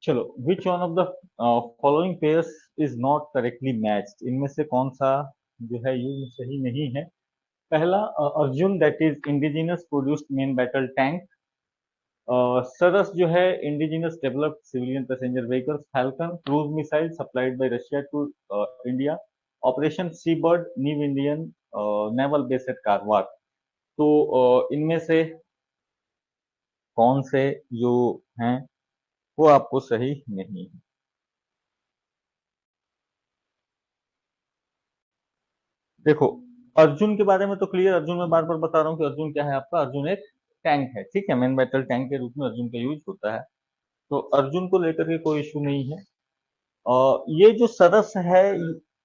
चलो, विच one of the following pairs is not correctly matched, इनमें से कौन सा जो है ये सही नहीं है। पहला, Arjun that is indigenous produced main battle tank. Saras जो है indigenous developed civilian passenger vehicles. Falcon cruise missile supplied by Russia to India. Operation sea bird new Indian naval base at Karwar. तो इनमें से कौन से जो हैं वो आपको सही नहीं है। देखो, अर्जुन के बारे में तो क्लियर, अर्जुन में बार बार बता रहा हूँ कि अर्जुन क्या है आपका, अर्जुन एक टैंक है, ठीक है, मेन बैटल टैंक के रूप में अर्जुन का यूज होता है। तो अर्जुन को लेकर के कोई इशू नहीं है। और ये जो सरस है,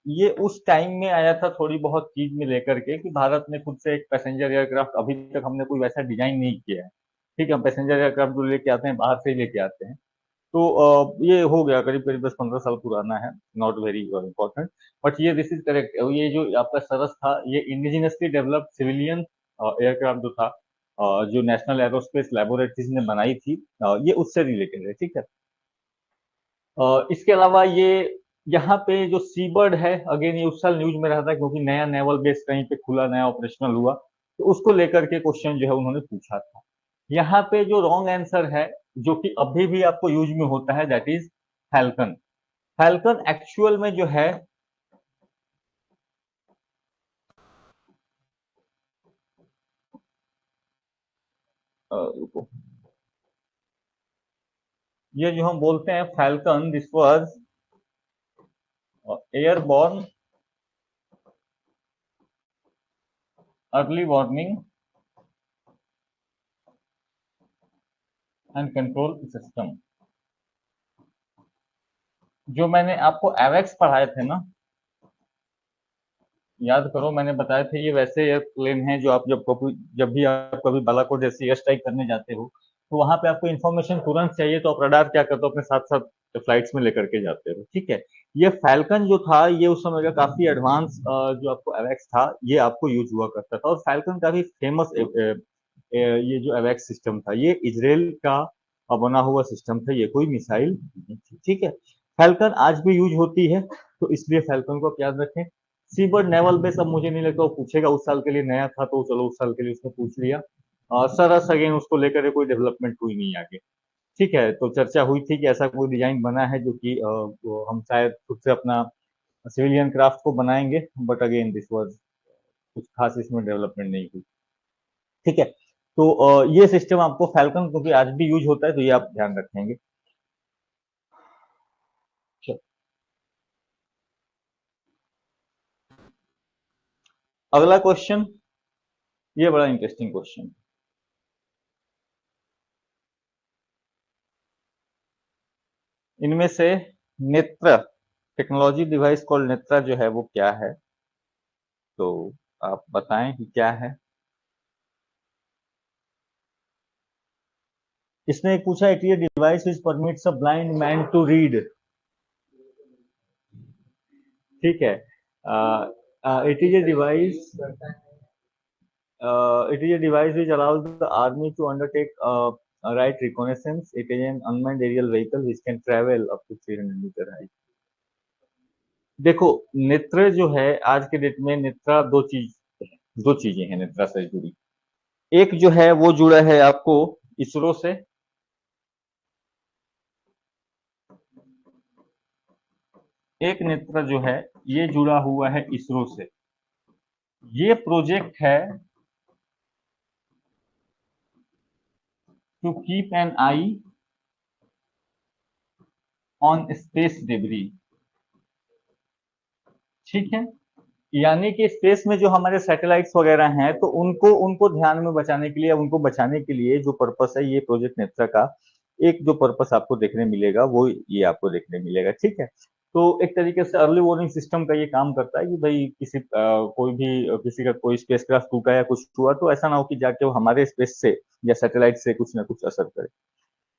ये उस टाइम में आया था थोड़ी बहुत चीज में लेकर के कि भारत ने खुद से एक पैसेंजर एयरक्राफ्ट, अभी तक हमने कोई वैसा डिजाइन नहीं किया है। ठीक है, हम पैसेंजर एयरक्राफ्ट जो लेके आते हैं बाहर से ही लेके आते हैं। तो ये हो गया करीब करीब 10-15 साल पुराना है, नॉट वेरी इंपॉर्टेंट। बट ये दिस इज करेक्ट, ये जो आपका सरस था ये इंडिजिनसली डेवलप्ड सिविलियन एयरक्राफ्ट जो था, जो नेशनल एरोस्पेस लेबोरेटरीज ने बनाई थी, ये उससे रिलेटेड है, ठीक है। इसके अलावा ये यहाँ पे जो सीबर्ड है, अगेन ये उस साल न्यूज में रहा था क्योंकि नया नेवल बेस कहीं पे खुला, नया ऑपरेशनल हुआ, तो उसको लेकर के क्वेश्चन जो है उन्होंने पूछा था। यहाँ पे जो रॉन्ग आंसर है, जो कि अभी भी आपको यूज में होता है, that is falcon. Falcon actual में जो है, रुको, ये जो हम बोलते हैं falcon, this was airborne early warning and control system. जो मैंने आपको एवेक्स पढ़ाए थे ना, याद करो, मैंने बताया था ये वैसे एयरप्लेन हैं जो आप जब भी आप कभी बालाकोट जैसी एयर स्ट्राइक करने जाते हो, तो वहां पे आपको इन्फॉर्मेशन तुरंत चाहिए, तो आप रडार क्या करते हो, अपने साथ साथ फ्लाइट्स में लेकर के जाते हो, ठीक है। ये फैल्कन जो था ये उस समय का काफी एडवांस, जो आपको एवेक्स था ये आपको यूज हुआ करता था, और फैल्कन काफी फेमस ये जो एवेक्स सिस्टम था ये इजराइल का बना हुआ सिस्टम था, ये कोई मिसाइल नहीं थी, ठीक है। फैल्कन आज भी यूज होती है, तो इसलिए फैल्कन को आप याद रखें। सीबर्ड नेवल बेस, अब मुझे नहीं लगता वो पूछेगा, उस साल के लिए नया था तो चलो उस साल के लिए उसने पूछ लिया। सरस अगेन उसको लेकर कोई डेवलपमेंट हुई नहीं आगे, ठीक है। तो चर्चा हुई थी कि ऐसा कोई डिजाइन बना है जो कि वो हम शायद खुद से अपना सिविलियन क्राफ्ट को बनाएंगे, बट अगेन दिस वाज कुछ खास इसमें डेवलपमेंट नहीं हुई, ठीक है। तो ये सिस्टम आपको फैल्कन क्योंकि आज भी यूज होता है तो ये आप ध्यान रखेंगे। चलो, अगला क्वेश्चन, ये बड़ा इंटरेस्टिंग क्वेश्चन। इनमें से नेत्र, टेक्नोलॉजी डिवाइस कॉल्ड नेत्रा जो है वो क्या है, तो आप बताएं कि क्या है। इसने एक पूछा, it is device which permits a blind man to read, ठीक है। It is a device, it is a device which allows the army to undertake right reconnaissance, it is an unmanned aerial vehicle which can travel up to 300 metre height. देखो, नेत्र जो है आज के date में, नेत्रा दो चीजें हैं नेत्रा से जुड़ी। एक जो है वो जुड़ा है आपको इसरो से, एक नेत्र जो है ये जुड़ा हुआ है इसरो से। ये प्रोजेक्ट है to keep an eye on space debris, ठीक है। यानी कि स्पेस में जो हमारे सैटेलाइट्स वगैरह हैं, तो उनको उनको ध्यान में बचाने के लिए, उनको बचाने के लिए जो पर्पस है ये प्रोजेक्ट नेत्रा का, एक जो पर्पस आपको देखने मिलेगा वो ये आपको देखने मिलेगा, ठीक है। तो एक तरीके से अर्ली वार्निंग सिस्टम का ये काम करता है कि भाई कोई भी किसी का कोई स्पेसक्राफ्ट टूटा या कुछ हुआ तो ऐसा ना हो कि जाके वो हमारे स्पेस से या सैटेलाइट से कुछ ना कुछ असर करे,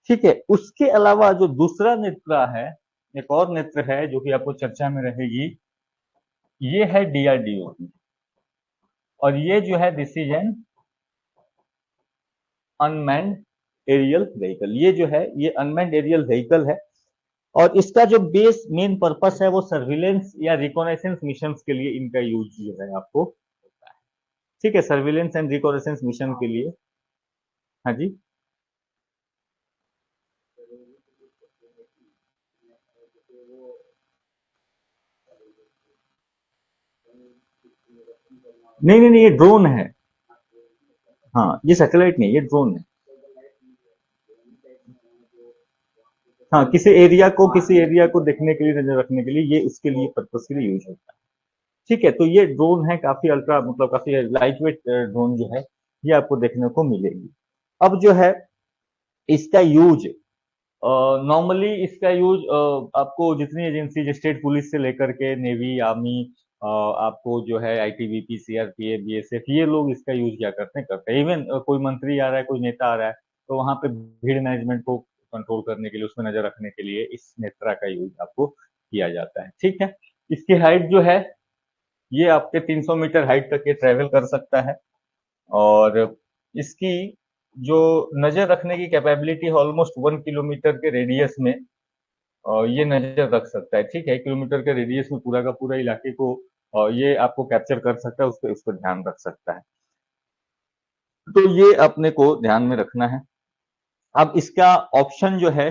ठीक है। उसके अलावा जो दूसरा नेत्र है, एक और नेत्र है जो कि आपको चर्चा में रहेगी, ये है डीआरडीओ की, और ये जो है this is an unmanned aerial vehicle. ये जो है ये अनमैन्ड एरियल व्हीकल है। और इसका जो बेस मेन पर्पस है वो सर्विलेंस या रिकॉनेसेंस मिशन के लिए इनका यूज जो है आपको होता है। ठीक है, सर्विलेंस एंड रिकॉनेसेंस मिशन के लिए। हाँ जी। नहीं नहीं नहीं, ये ड्रोन है। हाँ, ये सैटेलाइट नहीं, ये ड्रोन है। हाँ, किसी एरिया को देखने के लिए, नजर रखने के लिए, ये उसके लिए पर्पस के लिए यूज होता है। ठीक है, तो ये ड्रोन है, काफी अल्ट्रा मतलब काफी लाइट वेट ड्रोन जो है ये आपको देखने को मिलेगी। अब जो है इसका यूज, नॉर्मली इसका यूज आपको जितनी एजेंसी, स्टेट पुलिस से लेकर के नेवी, आर्मी, आपको जो है आईटीबीपी, सीआरपीएफ, बीएसएफ, ये लोग इसका यूज क्या करते हैं इवन कोई मंत्री आ रहा है, कोई नेता आ रहा है, तो वहां पे भीड़ मैनेजमेंट को कंट्रोल करने के लिए, उसमें नजर रखने के लिए इस नेत्रा का यूज आपको किया जाता है। ठीक है, इसकी हाइट जो है ये आपके 300 मीटर हाइट तक ये ट्रेवल कर सकता है। और इसकी जो नजर रखने की कैपेबिलिटी है ऑलमोस्ट 1 किलोमीटर के रेडियस में ये नजर रख सकता है। ठीक है, 1 किलोमीटर के रेडियस में पूरा का पूरा इलाके को ये आपको कैप्चर कर सकता है, उस पर ध्यान रख सकता है। तो ये अपने को ध्यान में रखना है। अब इसका ऑप्शन जो है,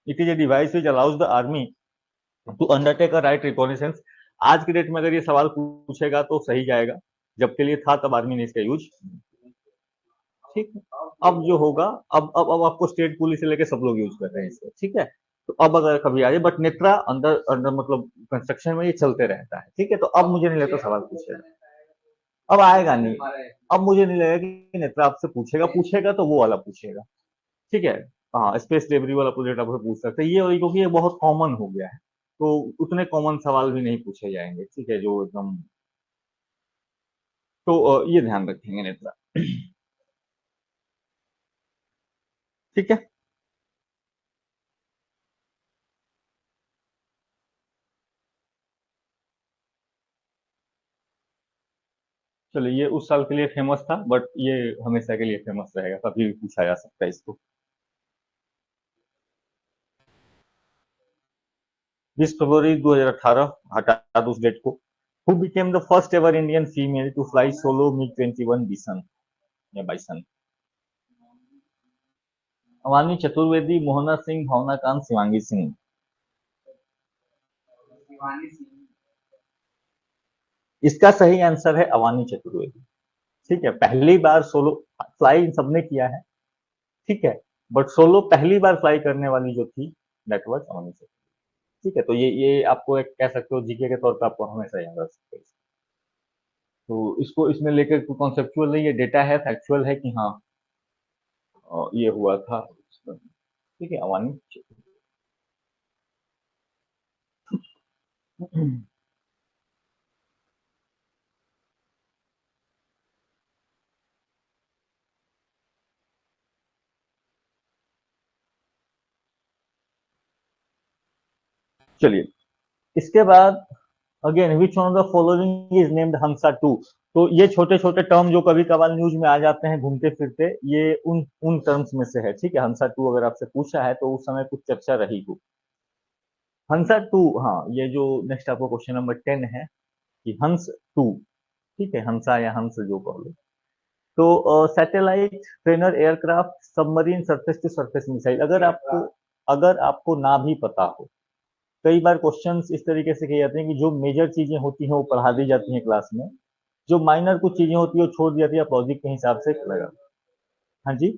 it is a device which allows the army to undertake a right reconnaissance. आज के डेट में अगर ये सवाल पूछेगा तो सही जाएगा, जब के लिए था तब आर्मी ने इसका यूज। ठीक है, अब जो होगा, अब आपको स्टेट पुलिस से लेके सब लोग यूज कर रहे हैं इसको। ठीक है, तो अब अगर कभी आ जाए, बट नेत्रा अंदर अंदर मतलब कंस्ट्रक्शन में ये चलते रहता है। ठीक है, तो अब मुझे नहीं लगता सवाल पूछेगा, अब आएगा नहीं। अब मुझे नहीं लगेगा कि नेत्रा आपसे पूछेगा, पूछेगा तो वो वाला पूछेगा। ठीक है, हाँ, स्पेस डिलीवरी वाला प्रोजेक्ट आपसे पूछ सकते हैं ये वाली, क्योंकि ये बहुत कॉमन हो गया है, तो उतने कॉमन सवाल भी नहीं पूछे जाएंगे। ठीक है, जो एकदम, तो ये ध्यान रखेंगे नेत्रा। ठीक है, चलिए, ये उस साल के लिए फेमस था, बट ये हमेशा के लिए फेमस रहेगा, कभी भी पूछा जा सकता है इसको। 20 फरवरी 2018, हटा दो उस डेट को। Who became the first ever Indian female to fly solo MiG 21 bison या बाइसन? अवानी चतुर्वेदी, मोहना सिंह, भावना कांत, शिवांगी सिंह। इसका सही आंसर है अवानी चतुर्वेदी। ठीक है, पहली बार सोलो फ्लाई सबने किया है। ठीक है, बट सोलो पहली बार फ्लाई करने वाली जो थी, दैट वाज अवानी चतुर्वेदी। ठीक है, तो ये आपको एक कह सकते हो जीके के तौर पर आपको हमेशा याद रख सकते हैं। तो इसको इसमें लेकर कॉन्सेप्चुअल नहीं, ये डेटा है, फैक्चुअल है कि हाँ ये हुआ था। ठीक है, अवानी। चलिए, इसके बाद again, which one of the following is named Hansa two? तो ये छोटे छोटे टर्म जो कभी कभार न्यूज में आ जाते हैं घूमते फिरते, ये उन उन टर्म्स में से है। ठीक है, हंसा टू अगर आपसे पूछा है तो उस समय कुछ चर्चा रही हो। हंसा टू, हाँ, ये जो नेक्स्ट आपको क्वेश्चन नंबर 10 है कि हंस टू। ठीक है, हंसा या हंस जो कहो। तो satellite, trainer aircraft, submarine, surface to surface missile. अगर आपको ना भी पता हो, कई बार क्वेश्चंस इस तरीके से किए जाते हैं कि जो मेजर चीजें होती हैं वो पढ़ा दी जाती हैं क्लास में, जो माइनर कुछ चीजें होती है वो छोड़ दी जाती है, आप लॉजिक के हिसाब से लगा। हाँ जी।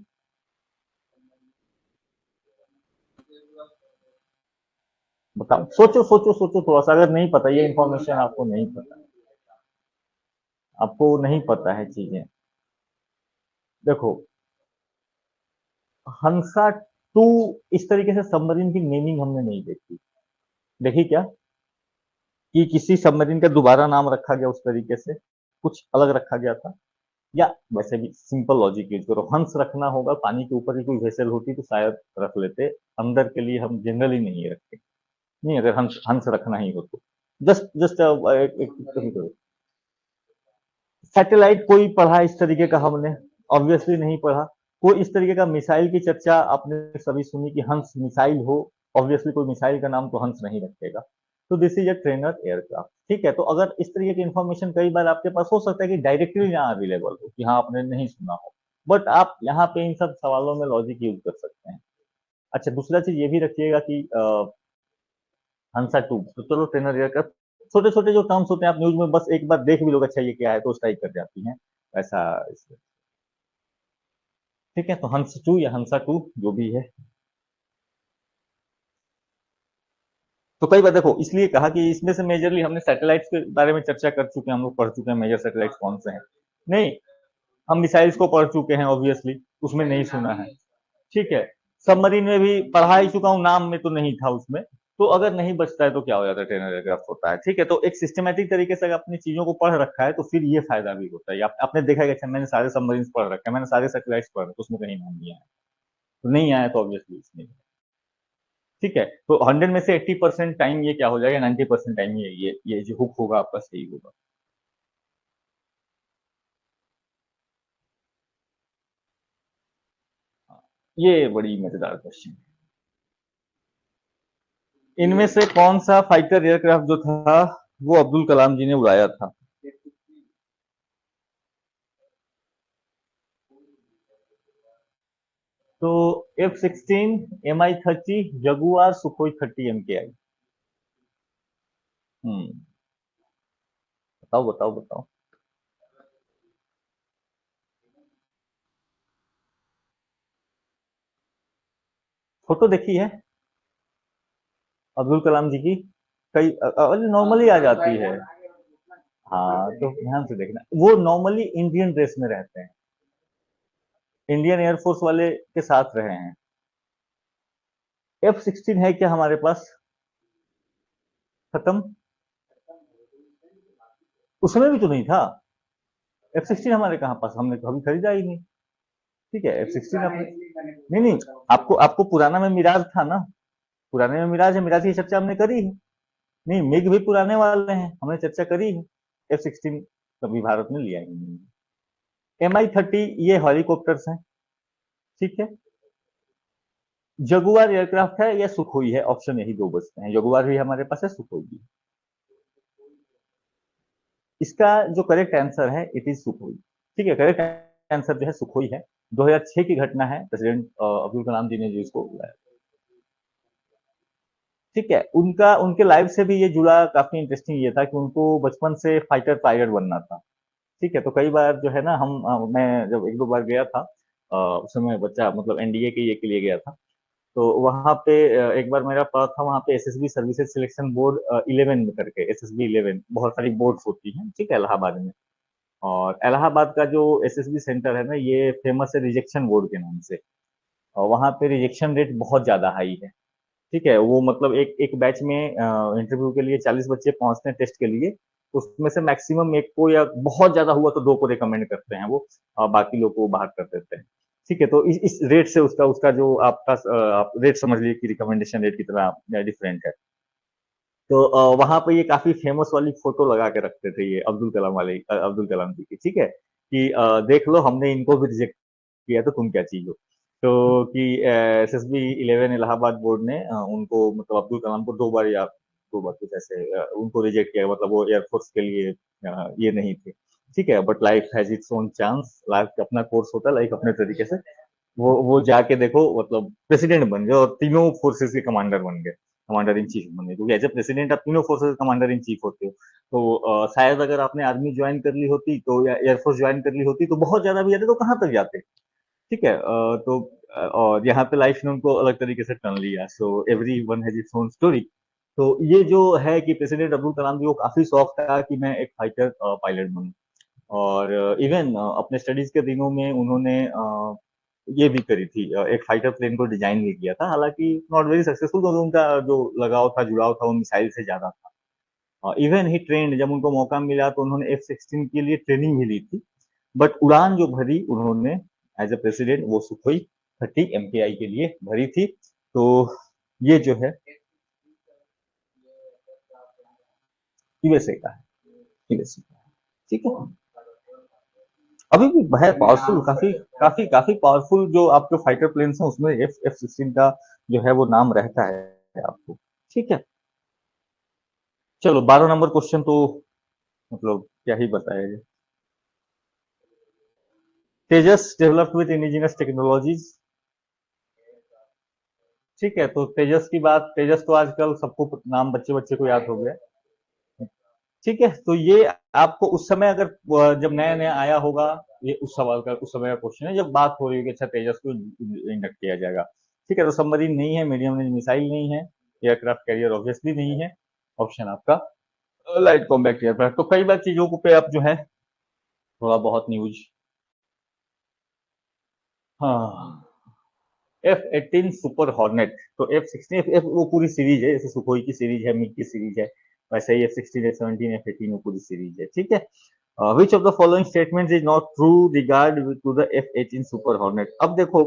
बताओ, सोचो सोचो सोचो थोड़ा सा, अगर नहीं पता ये इन्फॉर्मेशन, आपको नहीं पता, आपको नहीं पता है चीजें। देखो, हंसा टू इस तरीके से सबमरीन की नेमिंग हमने नहीं देखी। देखी क्या कि किसी सबमरीन का दोबारा नाम रखा गया उस तरीके से, कुछ अलग रखा गया था? या वैसे भी सिंपल लॉजिक यूज करो, हंस रखना होगा, पानी के ऊपर ही कोई वेसल होती तो शायद रख लेते, अंदर के लिए हम जनरली नहीं रखते। नहीं, अगर हंस हंस रखना ही हो तो जस्ट जस्ट सैटेलाइट कोई पढ़ा इस तरीके का हमने? ऑब्वियसली नहीं पढ़ा। कोई इस तरीके का मिसाइल की चर्चा आपने सभी सुनी कि हंस मिसाइल हो? ऑब्वियसली कोई मिसाइल का नाम तो हंस नहीं रखेगा। तो this is a trainer aircraft. ठीक है, तो अगर इस तरीके की इन्फॉर्मेशन कई बार आपके पास हो सकता है कि डायरेक्टली ना अवेलेबल हो, कि हाँ आपने नहीं सुना हो, बट आप यहाँ पे इन सब सवालों में लॉजिक यूज कर सकते हैं। अच्छा, दूसरा चीज ये भी रखिएगा कि हंसा टू तो चलो ट्रेनर एयरक्राफ्ट, छोटे छोटे जो टर्म्स होते हैं आप न्यूज में बस एक बार देख भी लोग, अच्छा ये क्या है, तो स्ट्राइक कर जाती हैं ऐसा। ठीक है, तो हंस टू या हंसा टू जो भी है। तो कई बार देखो, इसलिए कहा कि इसमें से मेजरली हमने सैटेलाइट्स के बारे में चर्चा कर चुके हैं, हम लोग पढ़ चुके हैं मेजर सैटेलाइट्स कौन से हैं। नहीं, हम मिसाइल्स को पढ़ चुके हैं ऑब्वियसली, उसमें नहीं सुना है। ठीक है, सबमरीन में भी पढ़ा ही चुका हूँ, नाम में तो नहीं था उसमें। तो अगर नहीं बचता है तो क्या हो जाता है, ट्रेनर एयरक्राफ्ट होता है। ठीक है, तो एक सिस्टमेटिक तरीके से अगर अपनी चीजों को पढ़ रखा है तो फिर ये फायदा भी होता है। आपने देखा है कि अच्छा मैंने सारे सबमरीन पढ़ रखे हैं, मैंने सारे सैटेलाइट्स पढ़ रखे, उसमें कहीं नाम नहीं आया, तो नहीं आया तो ऑब्वियसली इसमें। ठीक है, तो 100 में से 80% टाइम ये क्या हो जाएगा, 90% टाइम ये जो हुक होगा आपका सही होगा। ये बड़ी मजेदार क्वेश्चन। इनमें से कौन सा फाइटर एयरक्राफ्ट जो था वो अब्दुल कलाम जी ने उड़ाया था? तो F-16, Mi-30, Jaguar, Sukhoi 30 MKI। हम्म, बताओ बताओ बताओ। फोटो देखी है अब्दुल कलाम जी की? कई नॉर्मली आ जाती है। हाँ, तो ध्यान से देखना, वो नॉर्मली इंडियन ड्रेस में रहते हैं, इंडियन एयरफोर्स वाले के साथ रहे हैं। F-16 है क्या हमारे पास? खत्म। उसमें भी तो नहीं था। F-16 हमारे कहाँ पास, हमने कभी खरीदा ही नहीं। ठीक है, F-16 अपने, नहीं नहीं, आपको आपको पुराना में मिराज था ना, पुराने में मिराज है, मिराज की चर्चा हमने करी है। नहीं, मिग भी पुराने वाले हैं, हमने चर्चा करी है। F-16 कभी भारत में लिया ही नहीं। Mi-30 ये हेलीकॉप्टर्स हैं। ठीक है, जगुआर एयरक्राफ्ट है या सुखोई है, ऑप्शन यही दो बचते हैं, जगुआर भी हमारे पास है, सुखोई भी। इसका जो करेक्ट आंसर है इट इज सुखोई। ठीक है, करेक्ट आंसर जो है सुखोई है। 2006 की घटना है, प्रेसिडेंट अब्दुल कलाम जी ने जो इसको बुलाया। ठीक है, उनका उनके लाइफ से भी ये जुड़ा काफी इंटरेस्टिंग ये था कि उनको बचपन से फाइटर पायलट बनना था। ठीक है, तो कई बार जो है ना हम मैं जब एक दो बार गया था, उस समय बच्चा मतलब एनडीए के ये के लिए गया था, तो वहां पे एक बार मेरा पड़ा था वहां पे एसएसबी सर्विसेज सिलेक्शन बोर्ड 11 में करके, एसएसबी 11 बहुत सारी बोर्ड्स होती हैं, ठीक है, इलाहाबाद में। और इलाहाबाद का जो एसएसबी सेंटर है ना, ये फेमस है रिजेक्शन बोर्ड के नाम से। और वहाँ पे रिजेक्शन रेट बहुत ज्यादा हाई है। ठीक है, वो मतलब एक एक बैच में इंटरव्यू के लिए 40 बच्चे पहुंचते हैं टेस्ट के लिए, उसमें से मैक्सिमम एक को या बहुत ज्यादा हुआ तो दो को रिकमेंड करते हैं वो, और बाकी लोग को बाहर कर देते हैं। ठीक है, तो इस रेट से उसका उसका जो आपका आप रेट समझ लीजिए कि रिकमेंडेशन रेट कितना डिफरेंट है। तो वहां पे ये काफी फेमस वाली फोटो लगा के रखते थे ये अब्दुल कलाम वाले, अब्दुल कलाम जी की। ठीक है, कि देख लो हमने इनको भी रिजेक्ट किया तो तुम क्या चीज हो। तो कि एसएसबी 11 इलाहाबाद बोर्ड ने उनको मतलब अब्दुल कलाम को 2 बार या 2 बार कुछ ऐसे उनको रिजेक्ट किया, मतलब वो एयरफोर्स के लिए ये नहीं थे। ठीक है, but life has its own chance, life का अपना कोर्स होता है, लाइफ अपने तरीके से। वो जाके देखो मतलब प्रेसिडेंट बन गए और तीनों फोर्सेस के कमांडर बन गए, कमांडर इन चीफ बन गए, क्योंकि एज ए प्रेसिडेंट आप तीनों फोर्सेस कमांडर इन चीफ होते हो। तो शायद अगर आपने आर्मी ज्वाइन कर ली होती तो या एयरफोर्स ज्वाइन कर ली होती तो बहुत ज्यादा भी जाते तो कहाँ तक जाते। ठीक है, तो और यहाँ पे लाइफ ने उनको अलग तरीके से टर्न लिया, so every one has its own story. तो ये जो है कि प्रेसिडेंट अब्दुल कलाम जी को काफी शौक था कि मैं एक फाइटर पायलट बनूं। और इवन अपने स्टडीज के दिनों में उन्होंने ये भी करी थी, एक फाइटर प्लेन को डिजाइन भी किया था, हालांकि नॉट वेरी सक्सेसफुल, क्योंकि उनका जो लगाव था, जुड़ाव था, वो मिसाइल से ज्यादा था। इवन ही ट्रेंड, जब उनको मौका मिला तो उन्होंने F-16 के लिए ट्रेनिंग भी ली थी। बट उड़ान जो भरी उन्होंने एज ए प्रेसिडेंट वो सुखोई 30 MKI के लिए भरी थी। तो ये जो है यूएसए का है, यूएसए का है। ठीक है, अभी भी है पावरफुल, काफी काफी काफी पावरफुल जो आपके फाइटर प्लेन्स हैं उसमें F-16 का जो है वो नाम रहता है। आपको, ठीक है। चलो 12 नंबर क्वेश्चन तो मतलब क्या ही बताया जाए। तेजस डेवलप्ड विद इंडिजिनस टेक्नोलॉजीज, ठीक है। तो तेजस की बात, तेजस तो आजकल सबको नाम बच्चे बच्चे को याद हो गया, ठीक है। तो ये आपको उस समय अगर जब नया नया आया होगा, ये उस सवाल का उस समय का क्वेश्चन है जब बात हो रही है कि अच्छा तेजस को इंडक्ट किया जाएगा, ठीक है। तो सबमरीन नहीं है, मीडियम रेंज मिसाइल नहीं है, एयरक्राफ्ट कैरियर ऑब्वियसली नहीं है, ऑप्शन आपका लाइट कॉम्बैट एयरक्राफ्ट। तो कई बार चीजों को पे आप जो है थोड़ा बहुत न्यूज, हाँ। F-18 सुपर हॉर्नेट, तो F-16 वो पूरी सीरीज है, जैसे सुखोई की सीरीज है, मिग की सीरीज है, वैसे ही F-16 F-17 F-18 वो पूरी सीरीज है, ठीक है। Which of the following statement is not true regard to the F-18 Super Hornet. अब देखो,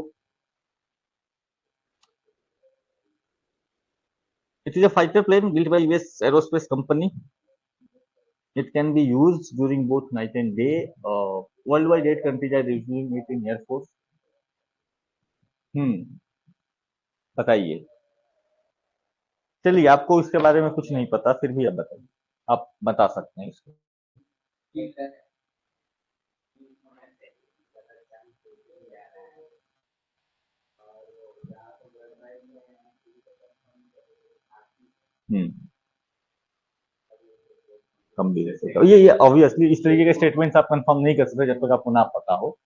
it is a fighter plane built by US aerospace company, it can be used during both night and day, world wide 8 countries are using it in air force. हम्म, बताइए। चलिए, आपको इसके बारे में कुछ नहीं पता, फिर भी आप बताइए, आप बता सकते हैं इसको। हम्म, कम भी रह सकता है, ये ऑब्वियसली इस तरीके के स्टेटमेंट्स आप कंफर्म नहीं कर सकते जब तक आपको ना पता हो।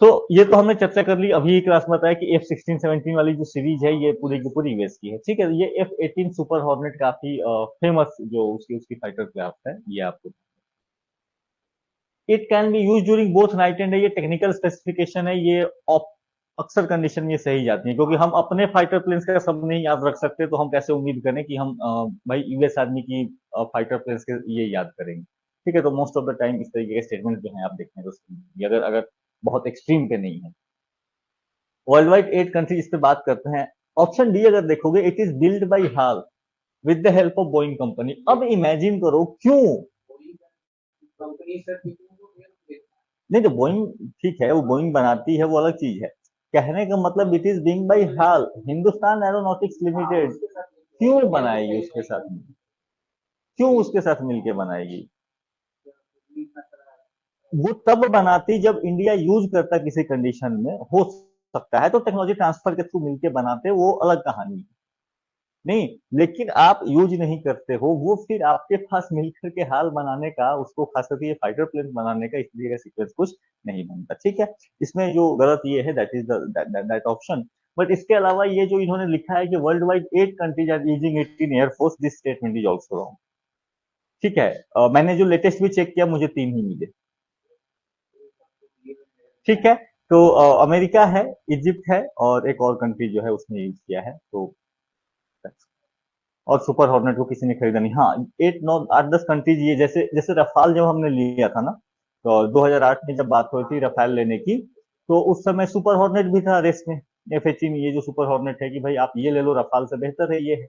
तो ये तो हमने चर्चा कर ली, अभी एक क्लास में बताया कि F-16-17 वाली जो सीरीज है ये पूरी की पूरी यूएस की है, ठीक है। ये F-18 सुपर हॉर्नेट काफी फेमस जो उसकी उसकी फाइटर क्राफ्ट है, ये आपको। It can B use during both night and day, ये टेक्निकल स्पेसिफिकेशन है, ये अक्सर कंडीशन में सही जाती है, क्योंकि हम अपने फाइटर प्लेन्स का सब नहीं याद रख सकते, तो हम कैसे उम्मीद करें कि हम भाई यूएस आर्मी की फाइटर प्लेन्स के ये याद करेंगे, ठीक है। तो मोस्ट ऑफ द टाइम इस तरीके के स्टेटमेंट जो है आप देखें तो सही, अगर अगर बहुत एक्सट्रीम पे नहीं है। वर्ल्ड वाइड 8 कंट्रीज इस पे बात करते हैं। ऑप्शन डी अगर देखोगे, it is build by hall with the help of Boeing company. अब इमेजिन करो क्यों, नहीं तो बोइंग ठीक है, वो बोइंग बनाती है वो अलग चीज है, कहने का मतलब it is being by hall, Hindustan aeronautics limited. क्यों बनाएगी उसके साथ, क्यों उसके साथ मिलके बनाएगी? वो तब बनाती जब इंडिया यूज करता किसी कंडीशन में, हो सकता है तो टेक्नोलॉजी ट्रांसफर के थ्रू मिलके बनाते, वो अलग कहानी है। नहीं, लेकिन आप यूज नहीं करते हो वो, फिर आपके पास मिलकर के हाल बनाने का, उसको खास करके ये फाइटर प्लेन बनाने का इस तरीके का सीक्वेंस कुछ नहीं बनता, ठीक है। इसमें जो गलत ये है, that is that option. But इसके अलावा ये जो इन्होंने लिखा है कि world wide 8 countries are using it in air force, this statement is also wrong, ठीक है। मैंने जो लेटेस्ट भी चेक किया, मुझे 3 ही मिले, ठीक है। तो अमेरिका है, इजिप्ट है, और एक और कंट्री जो है उसने यूज किया है, तो और सुपर हॉर्नेट को किसी ने खरीदा नहीं। हाँ, 8 9 8 10 कंट्रीज, ये जैसे जैसे रफाल जब हमने लिया था ना, तो 2008 में जब बात हुई थी रफाल लेने की, तो उस समय सुपर हॉर्नेट भी था रेस में। F-18 ये जो सुपर हॉर्नेट है कि भाई आप ये ले लो, रफाल से बेहतर है ये है,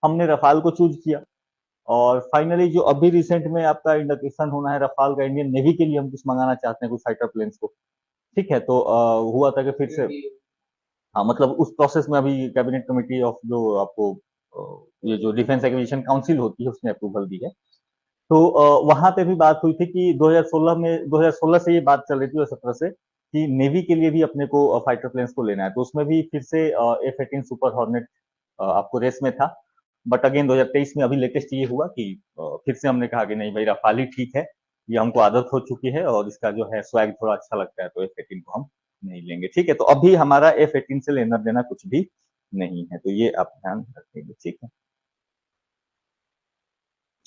हमने रफाल को चूज किया। और फाइनली जो अभी रिसेंट में आपका इंडक्शन होना है रफाल का, इंडियन नेवी के लिए हम कुछ मंगाना चाहते हैं, कुछ फाइटर प्लेन्स को, ठीक है। तो हुआ था कि फिर से, हाँ मतलब उस प्रोसेस में अभी कैबिनेट कमेटी ऑफ जो आपको ये जो डिफेंस एक्विजिशन काउंसिल होती है उसने अप्रूवल दी है। तो वहां पे भी बात हुई थी कि 2016 में, 2016 से ये बात चल रही थी और 17 से, कि नेवी के लिए भी अपने को फाइटर प्लेन्स को लेना है, तो उसमें भी फिर से F-18 सुपर हॉर्नेट आपको रेस में था। बट अगेन 2023 में अभी लेटेस्ट ये हुआ कि फिर से हमने कहा कि नहीं भाई रफाल ही ठीक है, ये हमको आदत हो चुकी है और इसका जो है स्वैग थोड़ा अच्छा लगता है, तो F-18 को हम नहीं लेंगे, ठीक है। तो अभी हमारा F-18 से लेना देना कुछ भी नहीं है, तो ये आप ध्यान रखेंगे, ठीक है।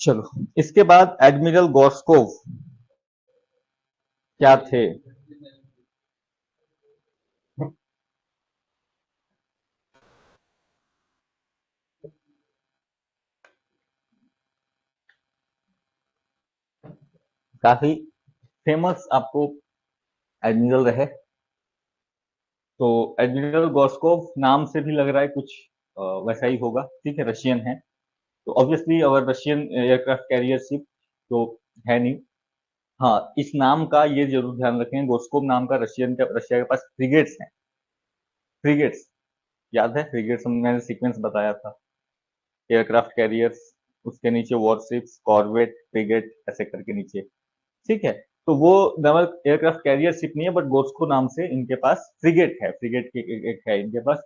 चलो, इसके बाद एडमिरल गॉर्स्कोव क्या थे? काफी फेमस आपको एडमिरल रहे। तो एडमिरल गॉर्स्कोव नाम से भी लग रहा है कुछ वैसा ही होगा, ठीक है, रशियन है। तो ऑब्वियसली अगर रशियन एयरक्राफ्ट कैरियर शिप तो है नहीं। हाँ, इस नाम का ये जरूर ध्यान रखें, गोस्कोव नाम का रशियन का, रशिया के पास फ्रिगेट्स हैं, फ्रिगेट्स, याद है फ्रिगेट्स में मैंने सीक्वेंस बताया था, एयरक्राफ्ट कैरियर्स, उसके नीचे वॉरशिप्स, कॉर्वेट, फ्रिगेट, ऐसे करके नीचे। ठीक है, तो वो नेवल एयरक्राफ्ट कैरियर शिप नहीं है, बट गोस्को नाम से इनके पास फ्रिगेट है, फ्रिगेट की एक है इनके पास।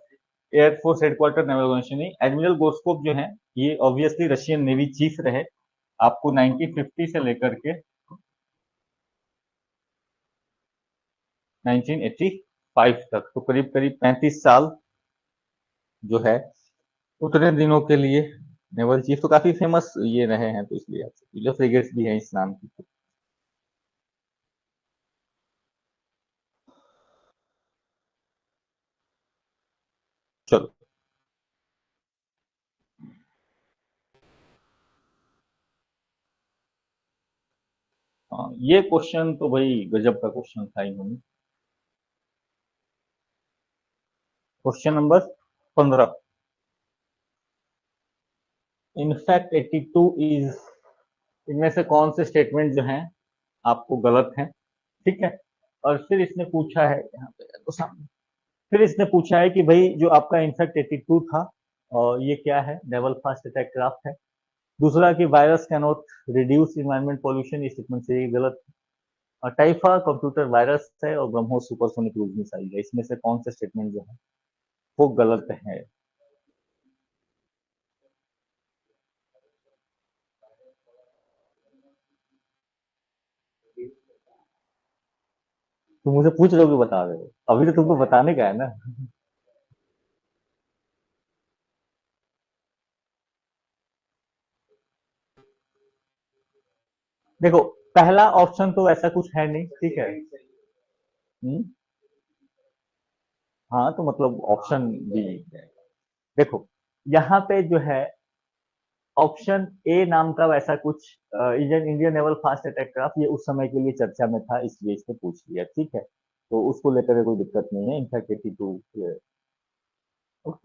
Air force headquarter naval organisation, admiral गोस्कोप जो है ये ऑब्वियसली रशियन नेवी चीफ रहे आपको 1950 से लेकर के 1985 तक, तो करीब करीब 35 साल जो है उतने दिनों के लिए नेवल चीफ, तो काफी फेमस ये रहे हैं, तो इसलिए आपसे फ्रिगेट्स भी है इस नाम की। चलो, हाँ ये क्वेश्चन तो भाई गजब का क्वेश्चन था इन्होंने। क्वेश्चन नंबर 15, इनफैक्ट 82 इज, इनमें से कौन से स्टेटमेंट जो हैं आपको गलत हैं, ठीक है। और फिर इसने पूछा है यहाँ पे तो सामने, फिर इसने पूछा है कि भाई जो आपका इनफैक्ट 82 था और ये क्या है, नेवल फास्ट अटैक क्राफ्ट है। दूसरा कि virus can not reduce environment pollution, ये स्टेटमेंट से ये गलत है। और टाइफा कंप्यूटर वायरस है और ब्रह्मोस सुपरसोनिक क्रूज मिसाइल है, इसमें से कौन से स्टेटमेंट जो है वो गलत है। तुम मुझे पूछ रहे हो कि बता रहे हो, अभी तो तुमको बताने का है ना। देखो, पहला ऑप्शन तो ऐसा कुछ है नहीं, ठीक है। हाँ तो मतलब ऑप्शन बी, देखो यहाँ पे जो है ऑप्शन ए नाम का वैसा कुछ Indian Indian naval fast attack craft, ये उस समय के लिए चर्चा में था इसलिए इसको पूछ लिया, ठीक है। तो उसको लेकर के कोई दिक्कत नहीं है, इनफैक्ट 82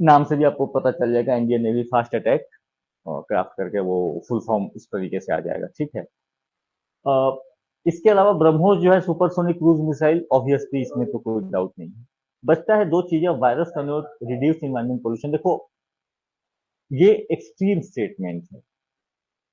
नाम से भी आपको पता चल जाएगा, Indian navy fast attack craft करके वो फुल फॉर्म इस तरीके से आ जाएगा, ठीक है। अ, इसके अलावा ब्रह्मोस जो है सुपरसोनिक क्रूज मिसाइल, ऑब्वियसली इसमें तो कोई डाउट नहीं है। बचता है दो चीजें, virus convert, reduce environment pollution. देखो ये एक्सट्रीम स्टेटमेंट है,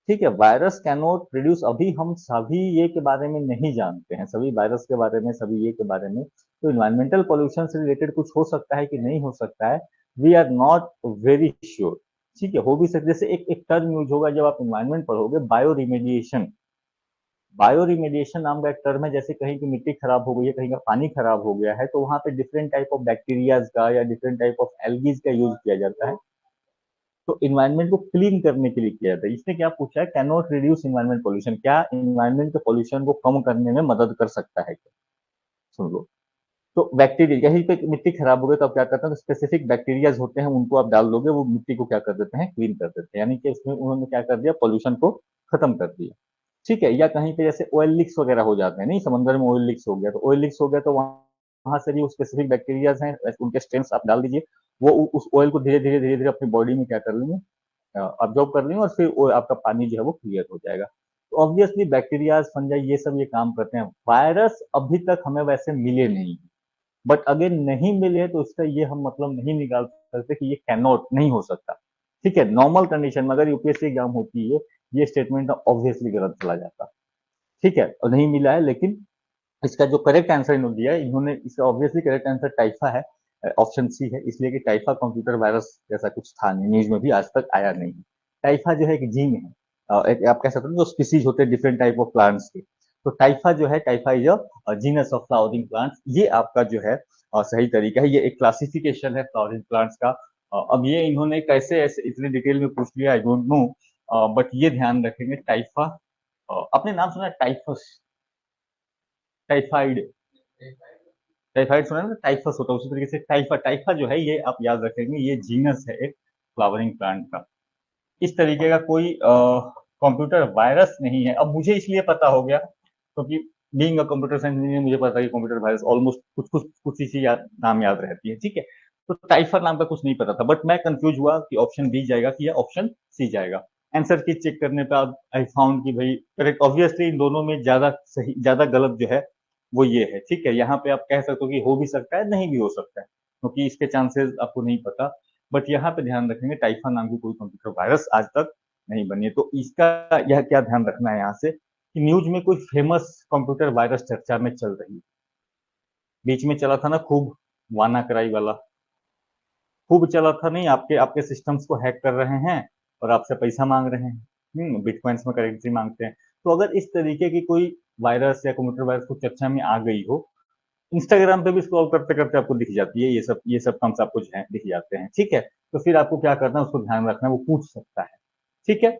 ठीक है। वायरस कैनोट प्रोड्यूस, अभी हम सभी ये के बारे में नहीं जानते हैं, सभी वायरस के बारे में, सभी ये के बारे में, तो इन्वायरमेंटल पोल्यूशन से रिलेटेड कुछ हो सकता है कि नहीं हो सकता है, we are not very sure, ठीक है। हो भी सकता है, जैसे एक एक टर्म यूज होगा जब आप इन्वायरमेंट पढ़ोगे, बायो रिमेडिएशन। बायो रिमेडिएशन नाम का एक टर्म है, जैसे कहीं की मिट्टी खराब हो गई है, कहीं का पानी खराब हो गया है, तो वहां पे डिफरेंट टाइप ऑफ बैक्टीरियाज का या डिफरेंट टाइप ऑफ एल्गीज का यूज किया जाता है, तो इन्वायरमेंट को क्लीन करने के लिए किया जाता है। इसने क्या पूछा है, can not reduce environment pollution, क्या इन्वायरमेंट के पोल्यूशन को कम करने में मदद कर सकता है क्या। सुन लो, तो बैक्टीरिया, कहीं पे मिट्टी खराब हो गई तो आप क्या करते हैं, तो स्पेसिफिक बैक्टीरियाज होते हैं, उनको आप डाल दोगे, वो मिट्टी को क्या कर देते हैं, क्लीन कर देते हैं, यानी कि इसमें उन्होंने क्या कर दिया, पोल्यूशन को खत्म कर दिया, ठीक है। या कहीं पे जैसे ऑयल लीक्स वगैरह हो जाते हैं, नहीं समंदर में ऑयल लीक्स हो गया, तो ऑयल लीक्स हो गया तो वहां से भी वो स्पेसिफिक बैक्टीरियाज हैं, उनके स्ट्रेंस आप डाल दीजिए, वो उस ऑयल को धीरे धीरे धीरे धीरे अपनी बॉडी में क्या कर लेंगे, ऑब्जॉर्व कर लेंगे, और फिर वो आपका पानी जो है वो क्लियर हो जाएगा। तो ऑब्वियसली बैक्टीरियाज, फंजाई, ये सब ये काम करते हैं। वायरस अभी तक हमें वैसे मिले नहीं, बट अगर नहीं मिले तो इसका ये हम मतलब नहीं निकाल सकते कि ये कैन नॉट, नहीं हो सकता, ठीक है। नॉर्मल कंडीशन में अगर यूपीएससी एग्जाम होती है, ये स्टेटमेंट ऑब्वियसली गलत चला जाता, ठीक है, और नहीं मिला है। लेकिन इसका जो करेक्ट आंसर इन्होंने दिया है, इन्होंने इसका ऑब्वियसली करेक्ट आंसर टाइफा है, ऑप्शन सी है, इसलिए कि टाइफा कंप्यूटर वायरस जैसा कुछ था नहीं, न्यूज में भी आज तक आया नहीं। टाइफा जो है एक जीन है, एक आप कह सकते हो जो स्पीसीज होते हैं डिफरेंट टाइप ऑफ प्लांट्स के, तो टाइफा जो है, Typha is a genus of flowering plants, ये आपका जो है सही तरीका है, ये एक क्लासिफिकेशन है फ्लावरिंग प्लांट्स का। अब ये इन्होंने कैसे ऐसे इतने डिटेल में पूछ लिया, आई डोंट नो, बट ये ध्यान रखेंगे टाइफा, अपने नाम सुना है टाइफस, टाइफाइड, टाइफाइड सुना है ना, टाइफस होता है उसी तरीके से टाइफा, टाइफा जो है ये आप याद रखेंगे, ये जीनस है एक फ्लावरिंग प्लांट का। इस तरीके का कोई कंप्यूटर वायरस नहीं है। अब मुझे इसलिए पता हो गया क्योंकि being a computer science engineer मुझे पता है कि कंप्यूटर वायरस ऑलमोस्ट कुछ कुछ कुछ इसी नाम याद रहती है, ठीक है। तो टाइफर नाम का कुछ नहीं पता था, बट मैं कंफ्यूज हुआ कि ऑप्शन बी जाएगा कि या ऑप्शन सी जाएगा। आंसर की चेक करने पर आई फाउंड कि भाई करेक्ट, ऑब्वियसली इन दोनों में ज्यादा सही, ज्यादा गलत जो है वो ये है, ठीक है। यहाँ पे आप कह सकते हो कि हो भी सकता है, नहीं भी हो सकता है, क्योंकि इसके चांसेस आपको नहीं पता। बट यहाँ पे ध्यान रखेंगे टाइफन नाम की कोई कंप्यूटर वायरस आज तक नहीं बनी है। तो इसका यह क्या ध्यान रखना है यहाँ से कि न्यूज में कोई फेमस कंप्यूटर वायरस चर्चा में चल रही है। बीच में चला था ना खूब वाना कराई वाला, खूब चला था नहीं, आपके आपके सिस्टम्स को हैक कर रहे हैं और आपसे पैसा मांग रहे हैं, बिटकॉइंस में करेंसी मांगते हैं। तो अगर इस तरीके की कोई वायरस या कंप्यूटर वायरस को चर्चा में आ गई हो, इंस्टाग्राम पे भी स्क्रॉल करते करते आपको दिख जाती है, ये सब टर्म्स आपको दिख जाते हैं, ठीक है। तो फिर आपको क्या करना है, उसको ध्यान रखना है, वो पूछ सकता है, ठीक है।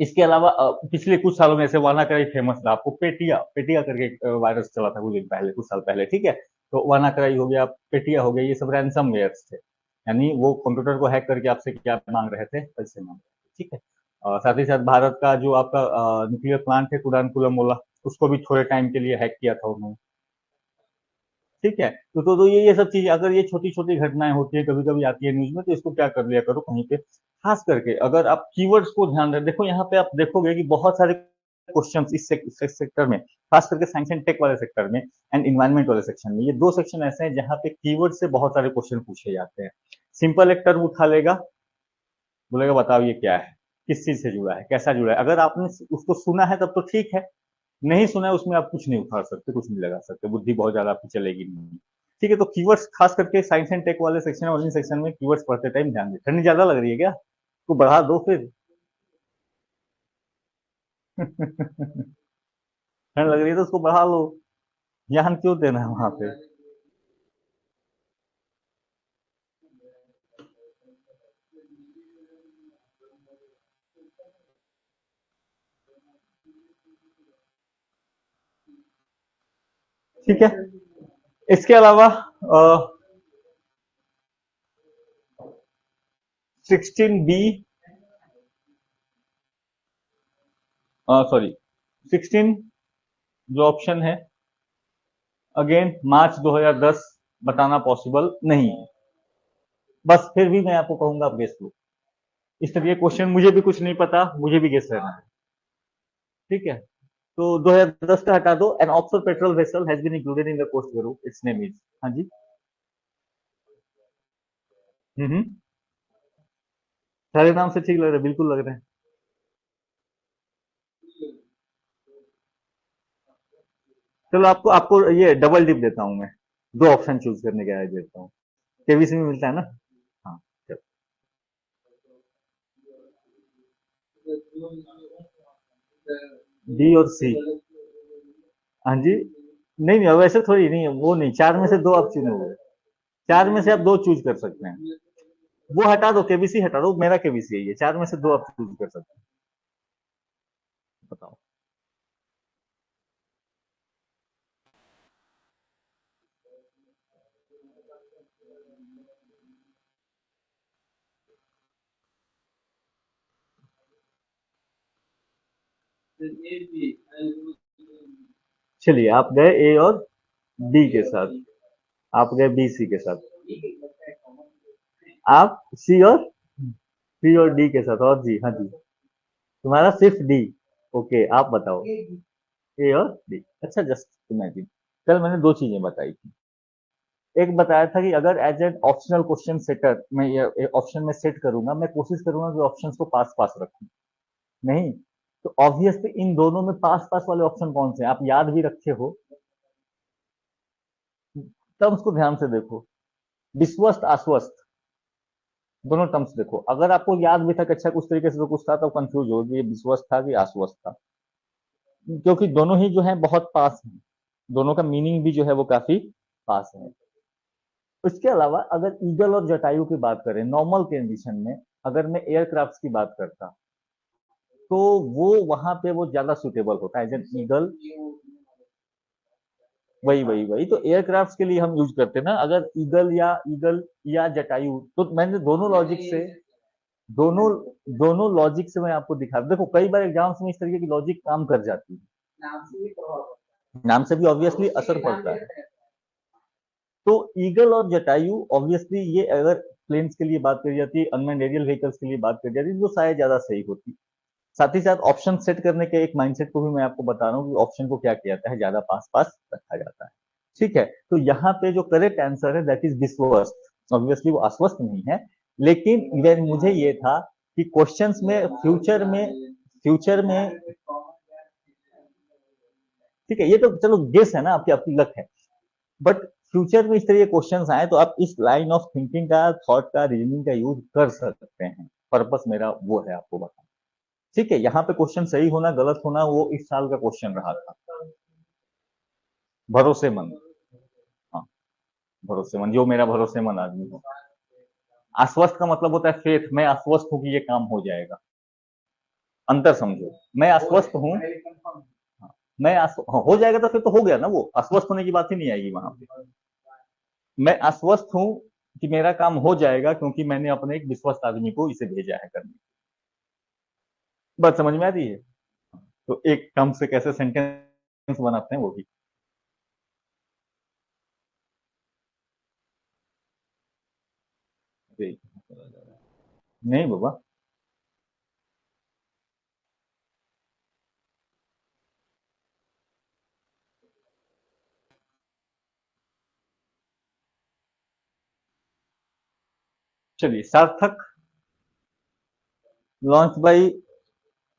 इसके अलावा पिछले कुछ सालों में ऐसे वानाक्राई फेमस था, आपको पेटिया पेटिया करके एक वायरस चला था कुछ दिन पहले, कुछ साल पहले, ठीक है। तो वानाक्राई हो गया, पेटिया हो गया, ये सब रैंसम वेयर्स थे, यानी वो कंप्यूटर को हैक करके आपसे क्या मांग रहे थे, पैसे मांग रहे थे, ठीक है। और साथ ही साथ भारत का जो आपका न्यूक्लियर प्लांट है कुडानकुलम वाला, उसको भी थोड़े टाइम के लिए हैक किया था उन्होंने, ठीक है। तो ये सब चीजें, अगर ये छोटी छोटी घटनाएं होती है, कभी कभी आती है न्यूज में, तो इसको क्या कर लिया करो कहीं पे, खास करके अगर आप कीवर्ड्स को ध्यान रखें। देखो यहाँ पे आप देखोगे कि बहुत सारे क्वेश्चंस इस सेक्टर में, खास करके साइंस एंड टेक वाले सेक्टर में एंड इन्वायरमेंट वाले सेक्शन में, ये दो सेक्शन ऐसे हैं जहाँ पे कीवर्ड से बहुत सारे क्वेश्चन पूछे जाते हैं। सिंपल एक टर्म उठा लेगा, बोलेगा बताओ ये क्या है, किस चीज से जुड़ा है, कैसा जुड़ा है। अगर आपने उसको सुना है तब तो ठीक है, नहीं सुना है उसमें आप कुछ नहीं उखाड़ सकते, कुछ नहीं लगा सकते, बुद्धि बहुत ज्यादा आपकी चलेगी नहीं, ठीक है। तो कीवर्ड्स खास करके साइंस एंड टेक वाले सेक्शन और इन सेक्शन में कीवर्ड्स पढ़ते टाइम ध्यान दें। ठंडी ज्यादा लग रही है क्या, तो बढ़ा दो फिर। ठंड लग रही है तो उसको बढ़ा लो, ज्ञान क्यों देना है वहां पे। ठीक है। इसके अलावा 16B, सॉरी 16 जो ऑप्शन है, अगेन मार्च 2010 बताना पॉसिबल नहीं है, बस फिर भी मैं आपको कहूंगा आप गेस लो। इस तरह के क्वेश्चन, मुझे भी कुछ नहीं पता, मुझे भी गेस लेना है, ठीक है। तो 2010 का हटा दो। An offshore patrol vessel has been included in the coast group, its name is, हाँ जी। हम्म, सारे नाम से ठीक लग रहे हैं, बिल्कुल लग रहे हैं। चलो आपको आपको ये डबल डिप देता हूं मैं, दो ऑप्शन चूज करने के राय देता हूँ। केबीसी में मिलता है ना। हाँ, चलो। डी और सी, हाँ जी। नहीं नहीं, वैसे थोड़ी नहीं है, वो नहीं, चार में से दो आप चुनोगे, चार में से आप दो चूज कर सकते हैं। वो हटा दो, केबीसी हटा दो, मेरा केबीसी है ये, चार में से दो आप चूज कर सकते हैं, बताओ। चलिए, आप गए ए और डी के साथ, आप गए बी सी के साथ, आप सी और डी के साथ, और जी, हाँ जी, तुम्हारा सिर्फ डी। ओके, आप बताओ, ए और डी, अच्छा। जस्ट इमेजिन, कल मैंने दो चीजें बताई थी। एक बताया था कि अगर as an optional question setter मैं ये ऑप्शन में सेट करूंगा, मैं कोशिश करूंगा कि ऑप्शंस को पास पास रखूं, नहीं। तो ऑब्वियसली इन दोनों में पास पास वाले ऑप्शन कौन से हैं, आप याद भी रखे हो, टर्म्स को ध्यान से देखो, विश्वस्त आश्वस्त, दोनों टर्म्स देखो। अगर आपको याद भी था कि अच्छा कुछ तरीके से तो कुछ था, तो कंफ्यूज हो कि ये विश्वस्त था कि आश्वस्त था, क्योंकि दोनों ही जो है बहुत पास हैं, दोनों का मीनिंग भी जो है वो काफी पास है। इसके अलावा अगर ईगल और जटायु की बात करें नॉर्मल कंडीशन में, अगर मैं एयरक्राफ्ट की बात करता, तो वो वहां पे वो ज्यादा सुटेबल होता है, जब ईगल, वही वही वही तो एयरक्राफ्ट के लिए हम यूज करते हैं ना। अगर ईगल या जटायु, तो मैंने दोनों लॉजिक से, दोनों दोनों लॉजिक से मैं आपको दिखा, देखो कई बार एग्जाम्स में इस तरीके की लॉजिक काम कर जाती है, नाम से भी ऑब्वियसली असर पड़ता है। तो ईगल और जटायु ऑब्वियसली, ये अगर प्लेन्स के लिए बात करी जाती है, अनमैन्ड एरियल व्हीकल्स के लिए बात करी जाती है, तो शायद ज्यादा सही होती। साथ ही साथ ऑप्शन सेट करने के एक माइंडसेट को भी मैं आपको बता रहा हूँ कि ऑप्शन को क्या किया जाता है, ज्यादा पास पास रखा जाता है। ठीक है, तो यहाँ पे जो करेक्ट आंसर है दैट इज विश्वस्त। ऑब्वियसली वो आश्वस्त नहीं है, लेकिन इवन मुझे ये था कि क्वेश्चंस में फ्यूचर में ठीक है, ये तो चलो गेस है ना, आपकी आपकी लक है, बट फ्यूचर में इस तरह के क्वेश्चंस आए तो आप इस लाइन ऑफ थिंकिंग का, थॉट का, रीजनिंग का यूज कर सकते हैं। पर्पस मेरा वो है आपको बताना। ठीक है, यहाँ पे क्वेश्चन सही होना गलत होना वो इस साल का क्वेश्चन रहा था। भरोसेमंद, हाँ, भरोसेमंद, जो मेरा भरोसेमंद आदमी हो। आश्वस्त का मतलब होता है फेथ, मैं आश्वस्त हूँ कि ये काम हो जाएगा। अंतर समझो, मैं आश्वस्त हूँ, हाँ, हाँ, हो जाएगा तो फिर तो हो गया ना, वो आश्वस्त होने की बात ही नहीं आएगी वहां पे। मैं आश्वस्त हूँ कि मेरा काम हो जाएगा क्योंकि मैंने अपने एक विश्वस्त आदमी को इसे भेजा है करने। बात समझ में आ रही है? तो एक टर्म से कैसे सेंटेंस बनाते हैं वो भी। नहीं बाबा, चलिए, Sarthak launch by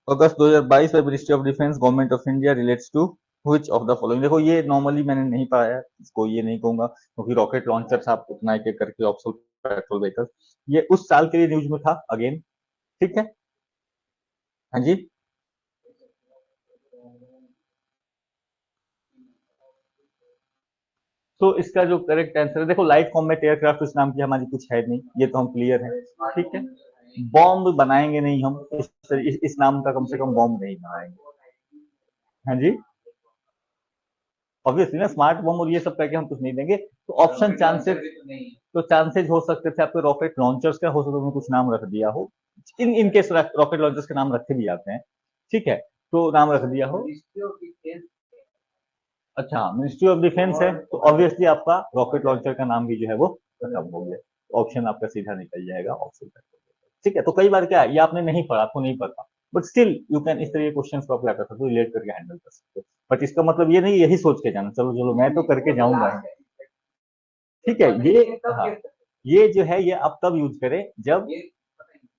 August 2022 by ministry of defence government of India relates to which of the following. देखो ये नॉर्मली मैंने नहीं पढ़ा है, इसको ये नहीं कहूंगा क्योंकि रॉकेट लॉन्चर आप उतना एक एक करके ऑप्शन पेट्रोल व्हीकल, ये उस साल के लिए न्यूज में था अगेन। ठीक है, हाँ जी। तो इसका जो करेक्ट आंसर है, देखो लाइट कॉम्बैट एयरक्राफ्ट उस नाम की हमारी कुछ है नहीं, ये तो हम क्लियर है। ठीक है, बॉम्ब बनाएंगे नहीं हम, इस नाम का कम से कम बॉम्ब नहीं बनाएंगे। हाँ जी, ऑब्वियसली ना, स्मार्ट बम और ये सब करके हम कुछ नहीं देंगे। तो ऑप्शन चांसेस, तो चांसेस हो सकते थे आपके रॉकेट लॉन्चर्स का, हो सकता है उन्होंने कुछ नाम रख दिया हो। इन केस रॉकेट लॉन्चर्स के नाम रखे भी जाते हैं। ठीक है, तो नाम रख दिया हो। अच्छा, मिनिस्ट्री ऑफ डिफेंस है तो ऑब्वियसली आपका रॉकेट लॉन्चर का नाम भी जो है वो खत्म हो गया। ऑप्शन आपका सीधा निकल जाएगा ऑप्शन तक। ठीक है, तो कई बार क्या है, ये आपने नहीं पढ़ा, आपको नहीं पता, बट स्टिल यू कैन इस तरह के क्वेश्चन को अप्लाई कर सकते हो, रिलेट करके हैंडल कर सकते हो। बट इसका मतलब ये नहीं यही सोच के जाना चलो चलो मैं तो करके जाऊंगा ही। ठीक है, ये, हाँ, ये जो है ये आप तब यूज करें जब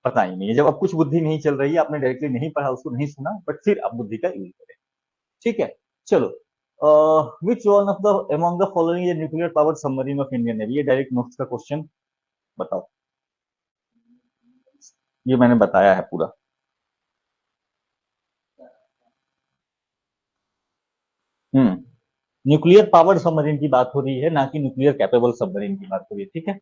पता ही नहीं है, जब अब कुछ बुद्धि नहीं चल रही है, आपने डायरेक्टली नहीं पढ़ा, उसको नहीं सुना, बट फिर आप बुद्धि का यूज करें। ठीक है, चलो, विच one of the among the following is nuclear power submarine of Indian navy, ये डायरेक्ट नोट्स का क्वेश्चन, बताओ। ये मैंने बताया है पूरा। हम्म, न्यूक्लियर पावर्ड सबमरीन की बात हो रही है, ना कि न्यूक्लियर कैपेबल सबमरीन की बात हो रही है। ठीक है,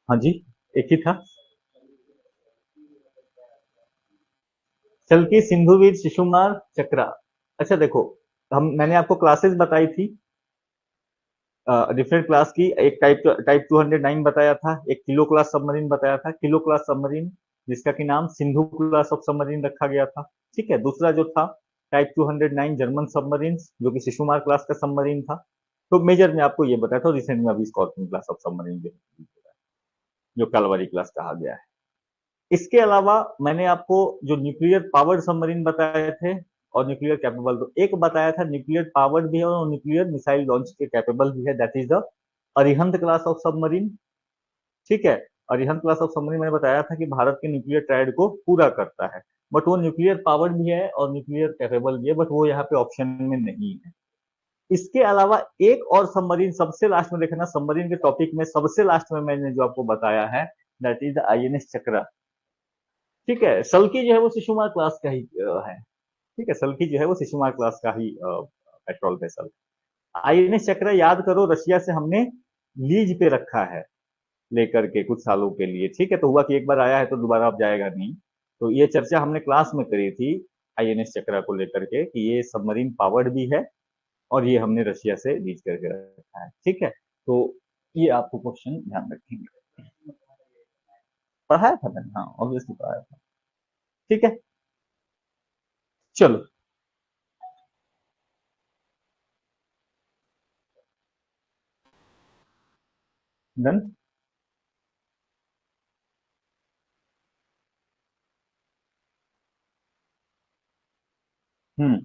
हाँ जी, एक ही था। चल की सिंधुवीर शिशुमार चक्रा। अच्छा देखो, हम मैंने आपको क्लासेस बताई थी डिफरेंट क्लास की, एक टाइप 209 बताया था, एक किलो क्लास सबमरीन बताया था, किलो क्लास सबमरीन जिसका कि नाम सिंधु क्लास ऑफ सबमरीन रखा गया था। ठीक है, दूसरा जो था टाइप 209 जर्मन सबमरीन, जो कि शिशुमार क्लास का सबमरीन था। तो मेजर में आपको ये बताया था, रिसेंट में अभी स्कॉर्पियन क्लास ऑफ सबमरीन जो कलवरी क्लास कहा गया है। इसके अलावा मैंने आपको जो न्यूक्लियर पावर्ड सबमरीन बताए थे और न्यूक्लियर कैपेबल, तो एक बताया था न्यूक्लियर पावर्ड भी है और न्यूक्लियर मिसाइल लॉन्च के कैपेबल भी है, that is the Arihant class of submarine. ठीक है, अरिहंत क्लास ऑफ सबमरीन मैंने बताया था कि भारत के न्यूक्लियर ट्रायड को पूरा करता है, बट वो न्यूक्लियर पावर्ड भी है और न्यूक्लियर कैपेबल भी है, बट वो यहाँ पे ऑप्शन में नहीं है। इसके अलावा एक और सबमरीन सबसे लास्ट में देखना, सबमरीन के टॉपिक में सबसे लास्ट में मैंने जो आपको बताया है दैट इज द आईएनएस चक्रा। ठीक है, सल्की जो है वो शिशुमार क्लास का ही है। ठीक है, सल्की जो है वो शिशुमार क्लास का ही पेट्रोल वेसल। आईएनएस चक्र याद करो, रशिया से हमने लीज पे रखा है लेकर के कुछ सालों के लिए। ठीक है, तो हुआ कि एक बार आया है तो दोबारा अब जाएगा नहीं। तो ये चर्चा हमने क्लास में करी थी आईएनएस चक्रा को लेकर के कि ये सबमरीन पावर्ड भी है और ये हमने रशिया से लीज करके रखा है। ठीक है, तो ये आपको क्वेश्चन ध्यान रखेंगे। पढ़ाया था मैंने, हाँ ऑब्वियसली पढ़ाया था। ठीक है, चलो, डन। हम्म।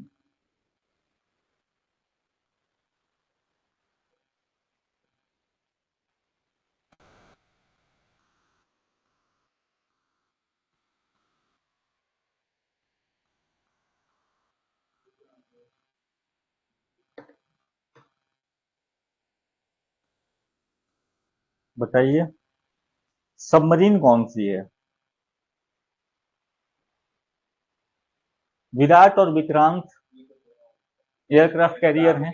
बताइए, सबमरीन कौन सी है? विराट और विक्रांत एयरक्राफ्ट कैरियर हैं।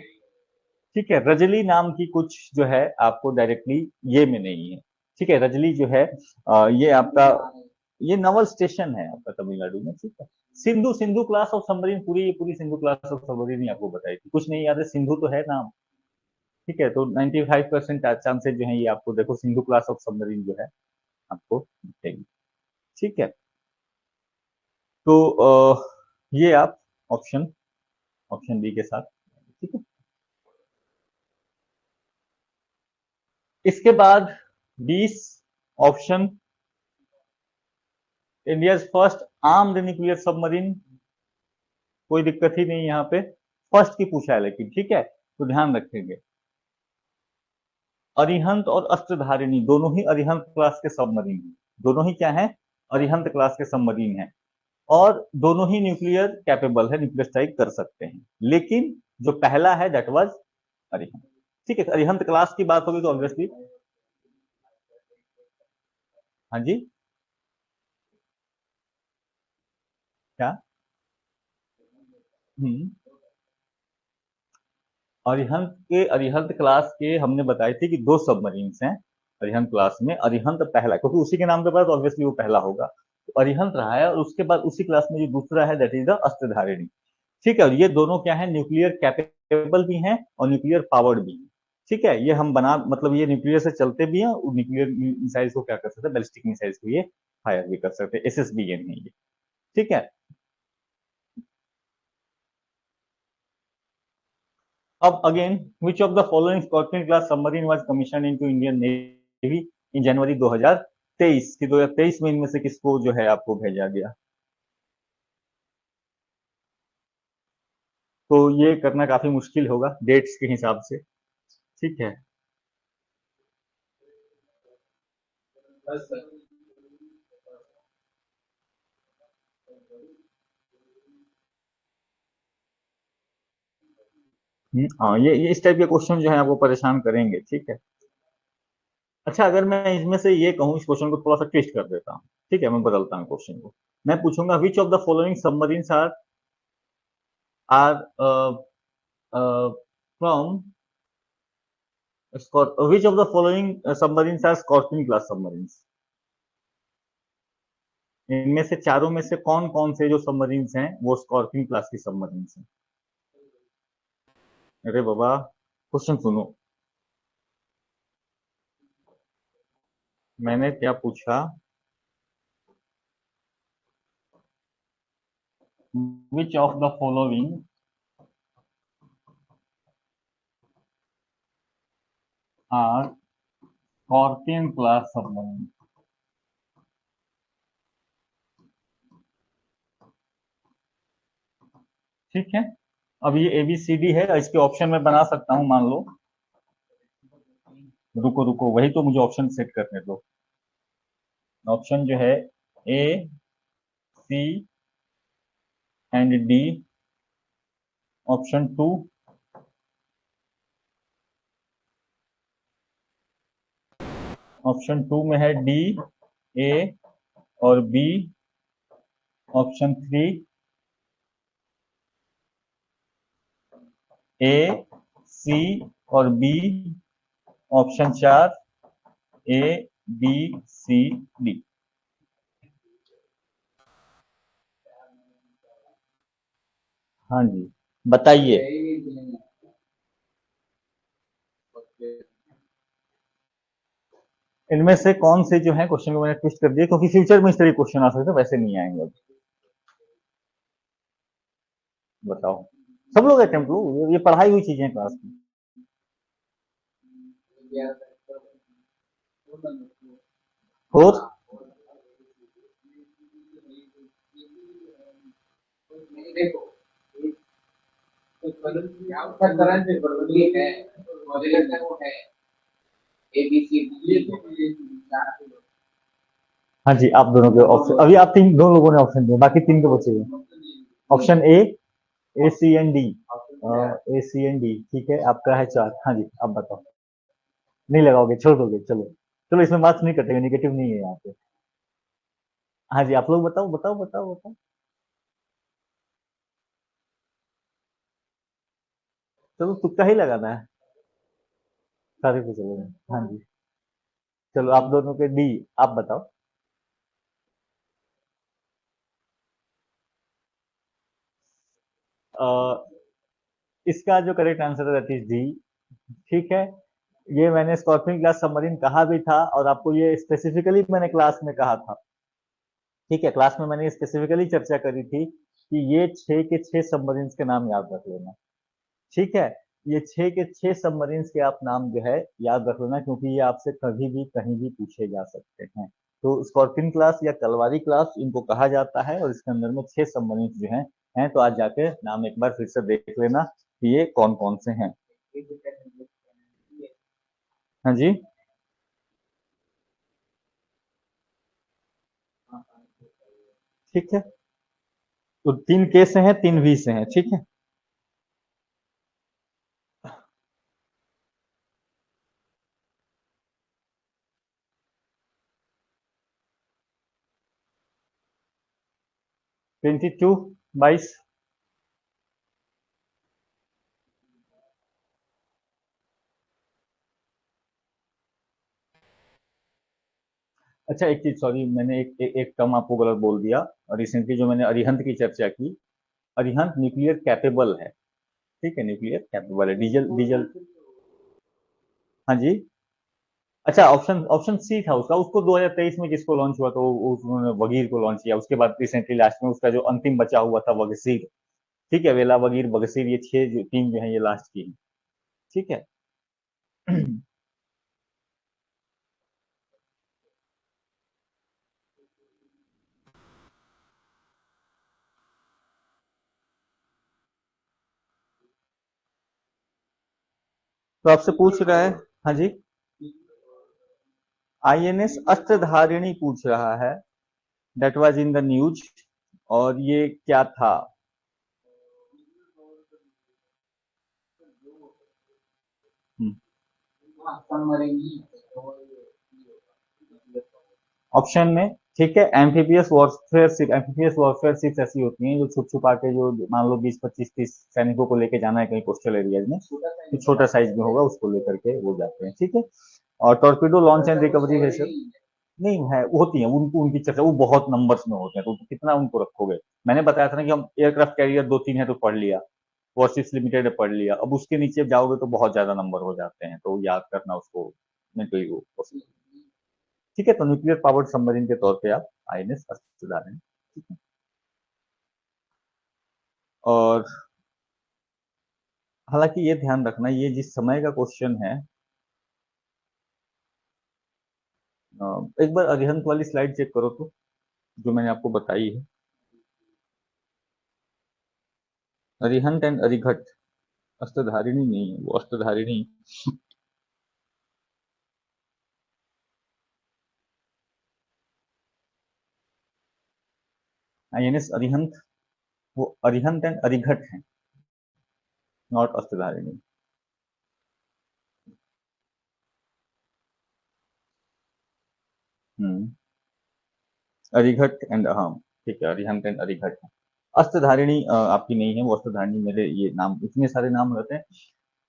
ठीक है, रजली नाम की कुछ जो है आपको डायरेक्टली ये में नहीं है। ठीक है, रजली जो है ये आपका ये नवल स्टेशन है आपका तमिलनाडु में। ठीक है, Sindhu, Sindhu class of submarine, पूरी पूरी सिंधु क्लास ऑफ सबमरीन ही आपको बताई थी, कुछ नहीं याद है, सिंधु तो है नाम। ठीक है, तो 95% चांसेस जो है ये आपको देखो सिंधु क्लास ऑफ सबमरीन जो है आपको मिलेगी। ठीक है, तो ये आप ऑप्शन ऑप्शन बी के साथ। ठीक है, इसके बाद 20 option, India first armed nuclear submarine. कोई दिक्कत ही नहीं यहाँ पे, फर्स्ट की पूछा है लेकिन। ठीक है, तो ध्यान रखेंगे, अरिहंत और अस्त्रधारिणी दोनों ही अरिहंत क्लास के सबमरीन हैं। दोनों ही क्या है? अरिहंत क्लास के सबमरीन हैं। और दोनों ही न्यूक्लियर कैपेबल है, न्यूक्लियर स्ट्राइक कर सकते हैं। लेकिन जो पहला है दैट वाज अरिहंत। ठीक है, अरिहंत क्लास की बात होगी तो ऑब्वियसली। हाँ जी, क्या? हम्म, अरिहंत क्लास के हमने बताए थे कि दो सबमरीन हैं अरिहंत क्लास में। अरिहंत पहला, क्योंकि उसी के नाम के बाद ऑब्वियसली वो पहला होगा, तो अरिहंत रहा है। और उसके बाद उसी क्लास में जो दूसरा है दैट इज द अस्त्रधारिणी। ठीक है, और ये दोनों क्या है? न्यूक्लियर कैपेबल भी हैं और न्यूक्लियर पावर्ड भी हैं। ठीक है, ये हम बना मतलब ये न्यूक्लियर से चलते भी हैं और न्यूक्लियर मिसाइल्स को क्या कर सकते हैं? बैलिस्टिक मिसाइल्स को ये फायर भी कर सकते हैं। एसएसबीएन है ये। ठीक है, अब again, which of the following scorpion class submarine was commission into Indian navy in January 2023 की? 2023 में इनमें से किसको जो है आपको भेजा गया? तो ये करना काफी मुश्किल होगा डेट्स के हिसाब से। ठीक है, हाँ, ये इस टाइप के क्वेश्चन जो है आपको परेशान करेंगे। ठीक है, अच्छा, अगर मैं इसमें से ये कहूँ, इस क्वेश्चन को थोड़ा सा ट्विस्ट कर देता हूँ। ठीक है, मैं बदलता हूँ क्वेश्चन को। मैं पूछूंगा which of the following submarines are are from which of the following submarines are Scorpion class submarines? इनमें से चारों में से कौन कौन से जो सबमरीन्स हैं वो स्कॉर्पियन क्लास की सबमरीन्स हैं? अरे बाबा, क्वेश्चन सुनो, मैंने क्या पूछा? Which of the following are Scorpion class submarine? ठीक है, अब ये ABCD है, इसके ऑप्शन में बना सकता हूं, मान लो। रुको रुको, वही तो मुझे ऑप्शन सेट करने दो। ऑप्शन जो है A, C and D। Option 2, option 2 में है D, A और B। ऑप्शन 3, A, C और B। Option 4, A, B, C, D। हाँ जी, बताइए। इनमें से कौन से जो है, क्वेश्चन को मैंने ट्विस्ट कर दिया क्योंकि फ्यूचर में इस तरह क्वेश्चन आ सकते हैं, वैसे नहीं आएंगे अब। बताओ, सब लोग अटेम्प्ट लो, ये पढ़ाई हुई चीजें क्लास में। फोर्थ, आपका करंट प्रोबेबिलिटी है, मुझे लगता है वो है ए बी सी डी। हाँ जी, आप दोनों के ऑप्शन अभी आप तीन, दो लोगों ने ऑप्शन दिए, बाकी तीन के बचे हुए। Option A C and D. A C and D, ठीक है, आपका है चार। हाँ जी, आप बताओ। नहीं लगाओगे, छोड़ दोगे, चलो चलो, इसमें मार्क्स नहीं कटेंगे, निगेटिव नहीं है यहाँ पे। हाँ जी, आप लोग बताओ बताओ बताओ बताओ। चलो तुक्का ही लगाना है, सारे पे चलेगा। हाँ जी, चलो आप दोनों के डी। आप बताओ। अ, इसका जो करेक्ट आंसर है दैट इज डी। ठीक है, ये मैंने स्कॉर्पिन क्लास सबमरीन कहा भी था, और आपको ये स्पेसिफिकली मैंने क्लास में कहा था। ठीक है, क्लास में मैंने स्पेसिफिकली चर्चा करी थी कि ये छह के छह सबमरीन्स के नाम याद रख लेना। ठीक है, ये छह के छह सबमरीन्स के आप नाम जो है याद रख लेना, क्योंकि ये आपसे कभी भी कहीं भी पूछे जा सकते हैं। तो स्कॉर्पिन क्लास या तलवारी क्लास इनको कहा जाता है, और इसके अंदर में छह सबमरीन्स जो हैं तो आज जाके नाम एक बार फिर से देख लेना कि ये कौन कौन से हैं। हाँ जी, ठीक है, तो तीन के से हैं, तीन वी से हैं, ठीक है। 22, 22। अच्छा, एक चीज, सॉरी, मैंने एक टर्म आपको गलत बोल दिया। और रिसेंटली जो मैंने अरिहंत की चर्चा की, अरिहंत न्यूक्लियर कैपेबल है। ठीक है, न्यूक्लियर कैपेबल है, डीजल डीजल। हाँ जी। अच्छा, ऑप्शन ऑप्शन सी था उसका, उसको 2023 में जिसको लॉन्च हुआ तो उन्होंने वगीर को लॉन्च किया, उसके बाद रिसेंटली लास्ट में उसका जो अंतिम बचा हुआ था वगसीर। ठीक है, वेला, वगीर, बगसीर, ये छह जो टीम जो है ये लास्ट की है। ठीक है। तो आपसे पूछ रहा है। हाँ जी, आईएनएस अस्त्रधारिणी पूछ रहा है, that was in the news. और ये क्या था? हम्म, ऑप्शन में, ठीक है, amphibious warfare ship. Amphibious warfare ships ऐसी होती हैं जो छुप छुपा के, जो मान लो 20 25 30 सैनिकों को लेके जाना है कहीं कोस्टल एरियाज में, तो छोटा साइज में होगा, उसको लेकर के वो जाते हैं। ठीक है। और torpedo launch and recovery vessel नहीं है, होती है उनको, उनकी चर्चा वो बहुत नंबर्स में होते हैं, तो कितना उनको रखोगे। मैंने बताया था ना कि हम एयरक्राफ्ट कैरियर दो तीन है तो पढ़ लिया, वॉरशिप्स लिमिटेड है पढ़ लिया, अब उसके नीचे जाओगे तो बहुत ज्यादा नंबर हो जाते हैं, तो याद करना उसको नहीं तो ही वो। ठीक है, तो न्यूक्लियर पावर्ड सबमरीन के तौर पे आप आईएनएस अस्त्रधारण। ठीक है। और हालांकि ये ध्यान रखना, ये जिस समय का क्वेश्चन है, एक बार अरिहंत वाली स्लाइड चेक करो तो, जो मैंने आपको बताई है। अरिहंत एंड अरिघट, अस्त्रधारिणी नहीं है वो, अस्त्रधारिणी। आईएनएस अरिहंत, वो अरिहंत एंड अरिघट है, नॉट अस्त्रधारिणी। हम्म, अरिघट एंड, हाँ, ठीक है, अरिहंत एंड अरिघट है। अस्त्रधारिणी आपकी नहीं है वो, अस्त्रधारिणी मेरे ये नाम, इतने सारे नाम रहते हैं।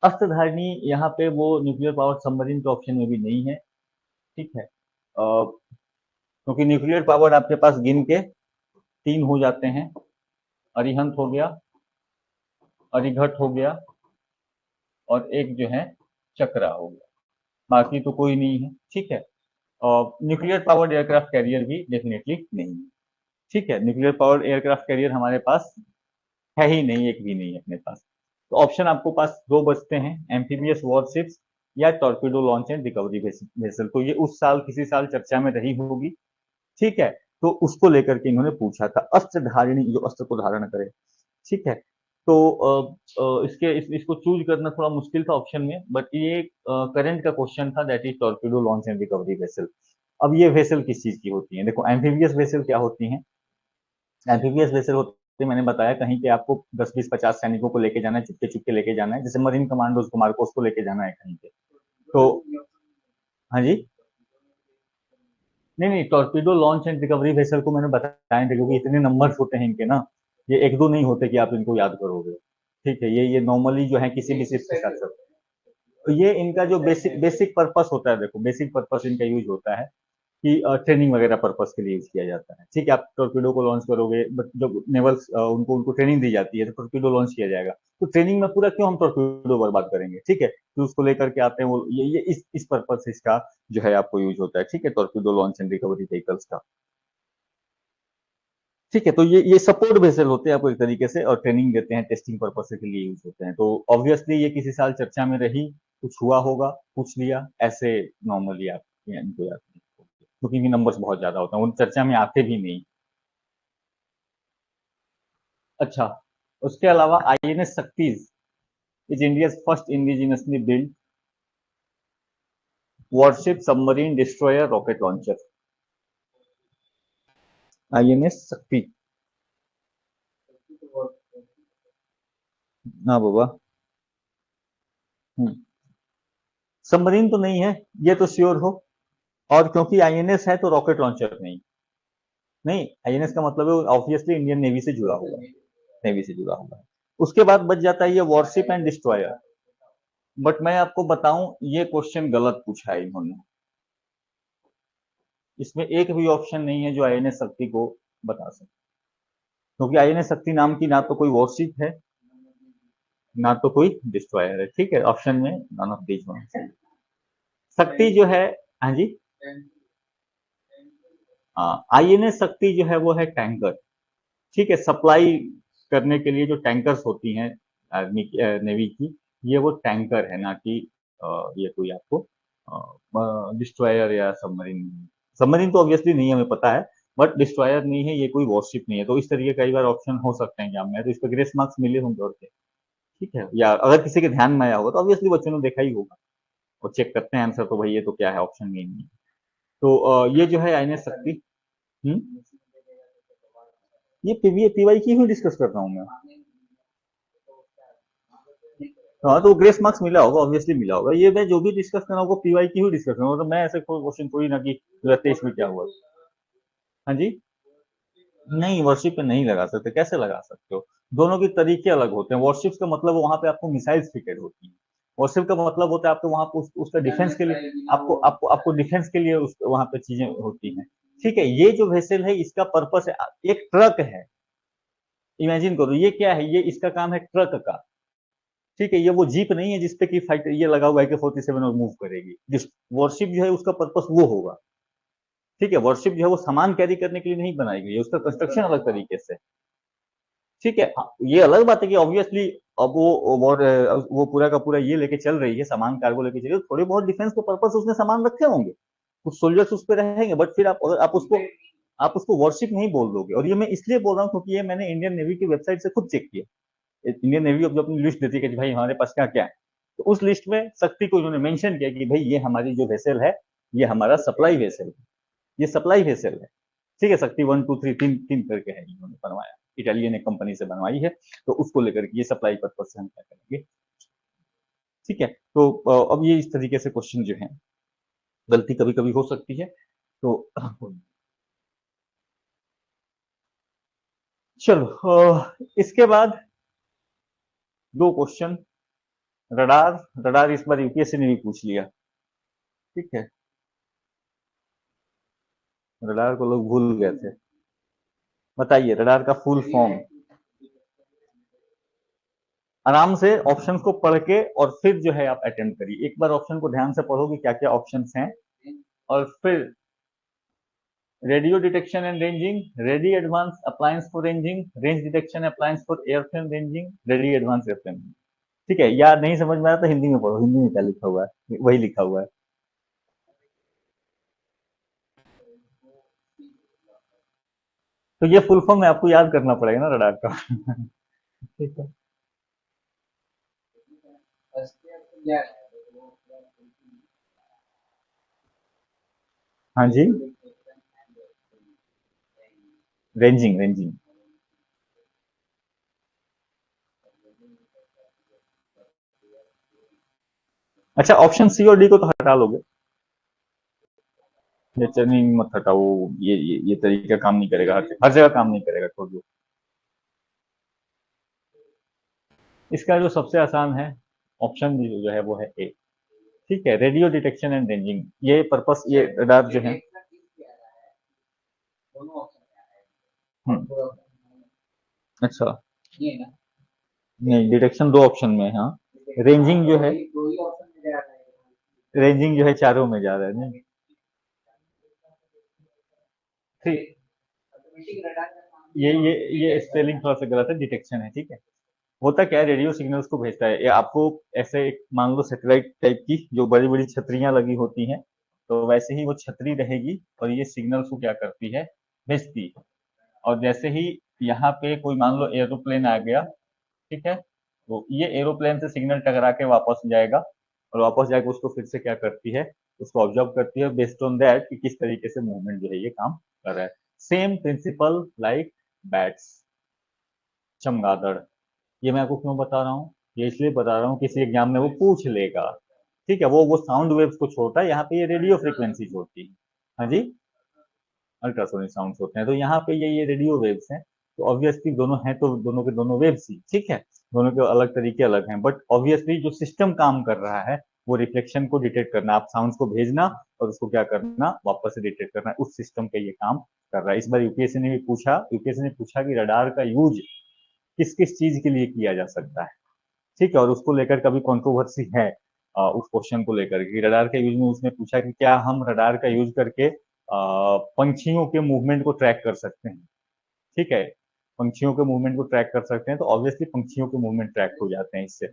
अस्त्रधारिणी यहाँ पे वो न्यूक्लियर पावर सबमरीन के ऑप्शन में भी नहीं है। ठीक है, क्योंकि न्यूक्लियर पावर आपके पास गिन के तीन हो जाते हैं। अरिहंत हो गया, अरिघट हो गया, और एक जो है चक्रा हो गया, बाकी तो कोई नहीं है। ठीक है, और न्यूक्लियर पावर्ड एयरक्राफ्ट कैरियर भी डेफिनेटली नहीं है। ठीक है, न्यूक्लियर पावर्ड एयरक्राफ्ट कैरियर हमारे पास है ही नहीं, एक भी नहीं है अपने पास। तो ऑप्शन आपको पास दो बचते हैं, एम्फीबियस वॉरशिप्स या torpedo launch and recovery vessel. तो ये उस साल किसी साल चर्चा में रही होगी। ठीक है, तो उसको लेकर के इन्होंने पूछा था, अस्त्र धारिणी जो अस्त्र को धारण करे। ठीक है, तो इसको चूज करना थोड़ा मुश्किल था ऑप्शन में, बट ये करंट का क्वेश्चन था, that is torpedo launch and recovery vessel. अब ये वेसल किस चीज की होती है? देखो, एम्फीबियस वेसल क्या होती है? एम्फीबियस वेसल होते हैं, मैंने बताया, कहीं पे आपको 10 20 50 सैनिकों को लेके जाना है, चुपके चुपके लेके जाना है, जैसे मरीन कमांडोज को, मार्कोस को लेके जाना है कहीं पे। तो हाँ जी, नहीं नहीं, torpedo launch and recovery vessel को मैंने बताया था, क्योंकि इतने नंबर्स होते हैं इनके ना, ये एक दो नहीं होते कि आप इनको याद करोगे। ठीक है, ये नॉर्मली जो है किसी भी शिप के साथ साथ, तो ये इनका जो बेसिक बेसिक पर्पस होता है, देखो बेसिक पर्पस इनका यूज होता है कि ट्रेनिंग वगैरह पर्पस के लिए यूज किया जाता है। ठीक है, आप टॉर्पीडो को लॉन्च करोगे, बट जब नेवल्स उनको उनको ट्रेनिंग दी जाती है तो टॉर्पीडो लॉन्च किया जाएगा, तो ट्रेनिंग में पूरा क्यों हम टॉर्पीडो बर्बाद करेंगे? ठीक है, तो उसको लेकर के आते हैं वो, ये इस पर्पस से इसका जो है आपको यूज होता है। ठीक है, torpedo launch and recovery vehicles का। ठीक है, तो ये सपोर्ट वेसल होते हैं आपको एक तरीके से, और ट्रेनिंग देते हैं, टेस्टिंग पर्पस के लिए यूज होते हैं। तो ऑब्वियसली ये किसी साल चर्चा में रही, कुछ हुआ होगा, पूछ लिया ऐसे, नॉर्मली आप इनको याद नहीं, क्योंकि इनके नंबर्स बहुत ज्यादा होते हैं, उन चर्चा में आते भी नहीं। अच्छा, उसके अलावा आईएनएस शक्तिज is India's first indigenously build warship, submarine, destroyer, rocket launcher. INS Shakti. हाँ बाबा। सबमरीन तो नहीं है, ये तो श्योर हो। और क्योंकि आईएनएस है तो रॉकेट लॉन्चर नहीं। नहीं, आईएनएस का मतलब है ऑब्वियसली इंडियन नेवी से जुड़ा हुआ है, नेवी से जुड़ा हुआ है। उसके बाद बच जाता है ये वॉरशिप एंड डिस्ट्रॉयर। बट मैं आपको बताऊं, ये क्वेश्चन गलत पूछा है इन्होंने। इसमें एक भी ऑप्शन नहीं है जो आईएनएस शक्ति को बता सके, क्योंकि आईएनएस शक्ति नाम की ना तो कोई वॉरशिप है, ना तो कोई डिस्ट्रॉयर है। ठीक है, ऑप्शन में नॉन ऑफ दीज वन। शक्ति जो है, हाँ जी, हाँ, आईएनएस शक्ति जो है वो है टैंकर। ठीक है, सप्लाई करने के लिए जो टैंकर्स होती हैं आर्मी की, नेवी की, ये वो टैंकर है, ना कि ये कोई आपको डिस्ट्रॉयर या सबमरीन। सबमरीन तो ऑब्वियसली नहीं है, हमें पता है, बट डिस्ट्रॉयर नहीं है, ये कोई वॉरशिप नहीं है। तो इस तरीके कई बार ऑप्शन हो सकते हैं एग्जाम में, तो इस पर ग्रेस मार्क्स मिले होंगे और क्या। ठीक है, या अगर किसी के ध्यान में आया होगा तो ऑब्वियसली बच्चों ने देखा ही होगा, और चेक करते हैं आंसर, तो भाई ये तो क्या है, ऑप्शन में ही नहीं है। तो ये जो है आईएनएस शक्ति। ये पीवाई की ही डिस्कस कर रहा हूँ मैं। हाँ, तो ग्रेस मार्क्स मिला होगा, ऑब्वियसली मिला होगा। ये मैं जो भी डिस्कस कर रहा हूँ पीवाई की ही डिस्कस कर रहा हूँ, तो मैं ऐसे कोई क्वेश्चन थोड़ी ना कि 2023 में क्या हुआ। हाँ जी, नहीं, वर्शिप पे नहीं लगा सकते, कैसे लगा सकते हो? दोनों के तरीके अलग होते हैं। वॉरशिप्स का मतलब वहां पे आपको मिसाइल्स फिटेड होती हैं, वॉरशिप का मतलब होता है आपको वहां पे उसका डिफेंस के लिए, आपको आपको आपको डिफेंस के लिए वहां पे चीजें होती हैं। ठीक है, ये जो वेसल है इसका पर्पस है, एक ट्रक है, इमेजिन करो, ये क्या है, ये इसका काम है ट्रक का। ठीक है, ये वो जीप नहीं है जिसपे कि फाइटर ये लगा हुआ है कि 47 और मूव करेगी। जिस वॉरशिप जो है उसका पर्पस वो होगा। ठीक है, वॉरशिप जो है वो सामान कैरी करने के लिए नहीं बनाई गई है, उसका कंस्ट्रक्शन अलग तरीके से। ठीक है, ये अलग बात है कि ऑब्वियसली अब वो पूरा का पूरा ये लेके चल रही है, सामान कार्गो लेके चल रही है, थोड़े बहुत डिफेंस के पर्पस उसने सामान रखे होंगे, कुछ सोल्जर्स उस पर रहेंगे, बट फिर अगर आप उसको वॉरशिप नहीं बोल दोगे। और ये मैं इसलिए बोल रहा हूँ क्योंकि ये मैंने इंडियन नेवी की वेबसाइट से खुद चेक किया। इंडियन नेवी अब जो अपनी लिस्ट देती है कि भाई हमारे पास क्या क्या है, तो उस लिस्ट में शक्ति को उन्होंने मेंशन किया कि भाई ये हमारी जो वेसल है, ये हमारा सप्लाई वेसल है, ये सप्लाई वेसल है। ठीक है, शक्ति 1 2 3, तीन तीन करके है, इन्होंने बनवाया, इटालियन एक कंपनी से बनवाई है, तो उसको लेकर के ये सप्लाई पर्पज से हम क्या करेंगे। ठीक है, तो अब ये इस तरीके से क्वेश्चन जो है, गलती कभी कभी हो सकती है, तो चलो, इसके बाद दो क्वेश्चन। रडार, रडार इस बार यूपीएससी ने भी पूछ लिया। ठीक है, रडार को लोग भूल गए थे। बताइए रडार का फुल फॉर्म। आराम से ऑप्शन को पढ़ के और फिर जो है आप अटेम्प्ट करिए, एक बार ऑप्शन को ध्यान से पढ़ो कि क्या क्या ऑप्शन हैं, और फिर radio detection and ranging, ready advance appliance for ranging, range detection appliance for airframe ranging, ready advance airframe. ठीक है, यार नहीं समझ में आया तो हिंदी में पढ़ो, हिंदी में क्या लिखा हुआ है वही लिखा हुआ है। तो ये फुल फॉर्म में आपको याद करना पड़ेगा ना रडार का। ठीक है, जा रहा है वो हाँ जी, डिटेक्शन एंड रेंजिंग रेंजिंग। अच्छा, ऑप्शन सी और डी को तो हटा लोगे? नेचर नहीं मत हटाओ। ये तरीका काम नहीं करेगा, हर जगह काम नहीं करेगा, छोड़ दो। इसका जो सबसे आसान है ऑप्शन डी जो है वो है ए। ठीक है, रेडियो डिटेक्शन एंड रेंजिंग, ये पर्पस, ये रडार जो है। डिटेक्शन किस आ रहा है दोनों ऑप्शन में आ रहा है और हम्म, कोई ऑप्शन अच्छा। नहीं है ना नहीं, डिटेक्शन दो ऑप्शन में है, हाँ। रेंजिंग जो है, दो ही ऑप्शन में जा रहा है रेंजिंग जो है चारों में जा रहा है नहीं। ठीक, ऑटोमेटिक रडार का काम ये स्पेलिंग थोड़ा सा गलत है, डिटेक्शन है, ठीक है। होता क्या है, रेडियो सिग्नल्स को भेजता है, ये आपको ऐसे एक मान लो सैटेलाइट टाइप की जो बड़ी बड़ी छतरियां लगी होती हैं, तो वैसे ही वो छतरी रहेगी और ये सिग्नल्स को क्या करती है, भेजती है। और जैसे ही यहाँ पे कोई मान लो एरोप्लेन आ गया, ठीक है, तो ये एरोप्लेन से सिग्नल टकरा के वापस जाएगा, और वापस जाके उसको फिर से क्या करती है, उसको ऑब्जर्व करती है बेस्ड ऑन दैट कि किस तरीके से मूवमेंट जो है ये काम कर रहा है। सेम प्रिंसिपल लाइक बैट्स, चमगादड़। ये मैं आपको क्यों बता रहा हूँ, ये इसलिए बता रहा हूँ किसी एग्जाम में वो पूछ लेगा। ठीक है, वो साउंड वेव्स को छोड़ता है, यहाँ पे ये रेडियो फ्रीक्वेंसी छोड़ती है। हाँ जी, अल्ट्रासोनिक साउंड होते हैं, तो यहाँ पे ये रेडियो वेव्स हैं। तो ऑब्वियसली दोनों हैं तो दोनों के दोनों वेव्स ही, ठीक है। दोनों के अलग तरीके अलग हैं, बट ऑब्वियसली जो सिस्टम काम कर रहा है वो रिफ्लेक्शन को डिटेक्ट करना, आप साउंड को भेजना और उसको क्या करना, वापस से डिटेक्ट करना, उस सिस्टम पे ये काम कर रहा है। इस बार यूपीएससी ने भी पूछा, यूपीएससी ने पूछा कि रडार का यूज किस किस चीज के लिए किया जा सकता है। ठीक है, और उसको लेकर कभी कंट्रोवर्सी है, उस क्वेश्चन को लेकर कि रडार का यूज में उसने पूछा कि क्या हम रडार का यूज करके पंछियों के मूवमेंट को ट्रैक कर सकते हैं। ठीक है, पंछियों के मूवमेंट को ट्रैक कर सकते हैं, तो ऑब्वियसली पंछियों के मूवमेंट ट्रैक हो जाते हैं इससे।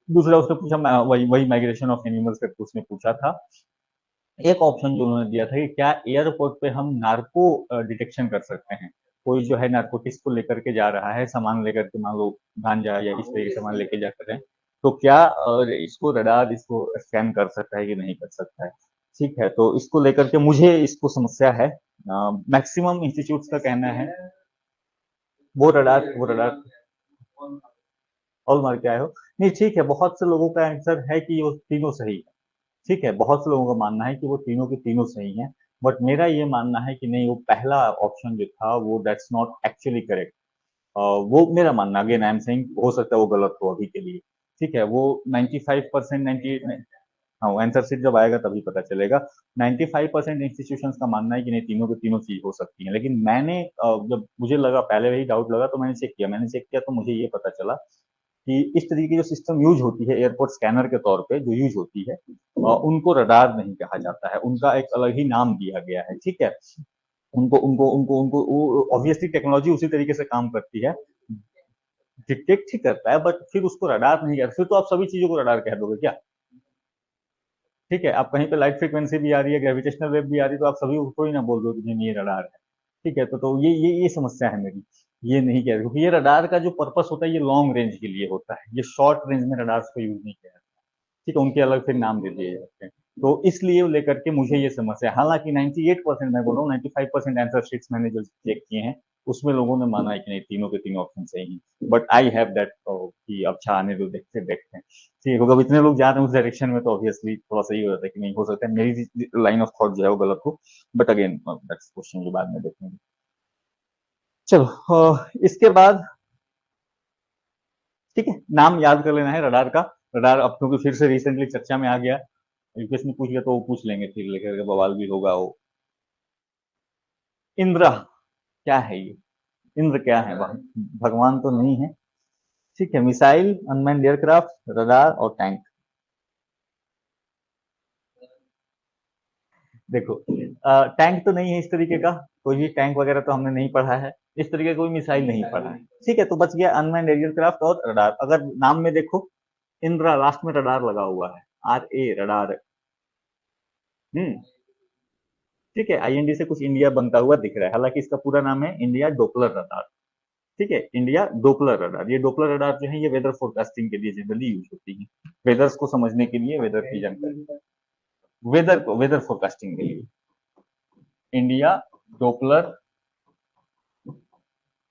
दूसरा उसने पूछा, वही वही माइग्रेशन ऑफ एनिमल्स करके उसने पूछा था। एक ऑप्शन जो उन्होंने दिया था कि क्या एयरपोर्ट पे हम नार्को डिटेक्शन कर सकते हैं। कोई जो है नार्कोटिक्स को लेकर के जा रहा है, सामान लेकर के, मान लो गांजा या इस तरह के सामान लेके जाकर है, तो क्या इसको रडार इसको स्कैन कर सकता है कि नहीं कर सकता है। ठीक है, तो इसको लेकर के मुझे इसको समस्या है। मैक्सिमम इंस्टीट्यूट्स का कहना है वो रडार ऑल मार के आए हो। नहीं, ठीक है, बहुत से लोगों का आंसर है कि वो तीनों सही है। ठीक है, बहुत से लोगों का मानना है कि वो तीनों के तीनों सही हैं, बट मेरा ये मानना है कि नहीं, वो पहला ऑप्शन जो था वो दैट्स नॉट एक्चुअली करेक्ट। वो मेरा मानना, अगेन आई एम सेइंग, हो सकता है वो गलत हो अभी के लिए। ठीक है, वो 95%, 98, हाँ, आंसर शीट जब आएगा तभी पता चलेगा। 95% इंस्टीट्यूशंस का मानना है कि नहीं, तीनों के तीनों चीज हो सकती हैं, लेकिन मैंने जब मुझे लगा, पहले वही डाउट लगा, तो मैंने चेक किया तो मुझे ये पता चला कि इस तरीके की जो सिस्टम यूज होती है एयरपोर्ट स्कैनर के तौर पे जो यूज होती है, उनको रडार नहीं कहा जाता है, उनका एक अलग ही नाम दिया गया है। ठीक है, उनको उनको उनको उनको ऑब्वियसली टेक्नोलॉजी उसी तरीके से काम करती है, डिटेक्ट ही करता है, बट फिर उसको रडार नहीं कहते, फिर तो आप सभी चीजों को रडार कह दोगे क्या। ठीक है, आप कहीं पे लाइट फ्रीक्वेंसी भी आ रही है, ग्रेविटेशनल वेव भी आ रही है, तो आप सभी उसको ही ना बोल दो कि नहीं ये रडार है। ठीक है, तो ये समस्या है मेरी। ये नहीं कह रही, क्योंकि ये रडार का जो पर्पस होता है ये लॉन्ग रेंज के लिए होता है, ये शॉर्ट रेंज में रडार्स को यूज नहीं किया। ठीक है, उनके अलग फिर नाम दे दिए जाते हैं। तो इसलिए लेकर के मुझे ये समस्या है। हालांकि 98%, मैं बोल रहा हूँ 95% आंसर शीट्स मैंने जो चेक किए हैं उसमें लोगों ने माना है कि नहीं, तीनों के तीनों ऑप्शन सही हैं, बट आई हैव दैट कि अच्छा आने दो, देखते देखते हैं। ठीक है, क्योंकि अब इतने लोग जा रहे हैं उस डायरेक्शन में, तो ऑब्वियसली थोड़ा सही हो जाता है कि नहीं, हो सकता है मेरी लाइन ऑफ थॉट जो है वो गलत हो, बट अगेन दैट्स क्वेश्चन जो बाद में देखेंगे। चलो, इसके बाद, ठीक है, नाम याद कर लेना है रडार का। रडार अब क्योंकि फिर से रिसेंटली चर्चा में आ गया, यूपीएस में पूछ लिया तो वो पूछ लेंगे, फिर लेकर बवाल भी होगा वो। इंद्र क्या है ये, इंद्र क्या है, भगवान तो नहीं है। ठीक है, मिसाइल, अनमैन्ड एयरक्राफ्ट, रडार और टैंक। देखो, टैंक तो नहीं है इस तरीके का, कोई भी टैंक वगैरह तो हमने नहीं पढ़ा है, इस तरीके का कोई मिसाइल नहीं पढ़ा है। ठीक है, तो बच गया अनमैन्ड एयरक्राफ्ट और रडार। अगर नाम में देखो, इंद्रा लास्ट में रडार लगा हुआ है, RA रडार। हम्म, ठीक है, IND से कुछ इंडिया बनता हुआ दिख रहा है, हालांकि इसका पूरा नाम है इंडिया डोपलर रडार। ठीक है। इंडिया डोपलर रडार, ये डोपलर रडार जो है ये वेदर फोरकास्टिंग के लिए जनरली यूज होती है, वेदर्स को समझने के लिए, वेदर की जानकारी, वेदर फोरकास्टिंग के लिए इंडिया डोपलर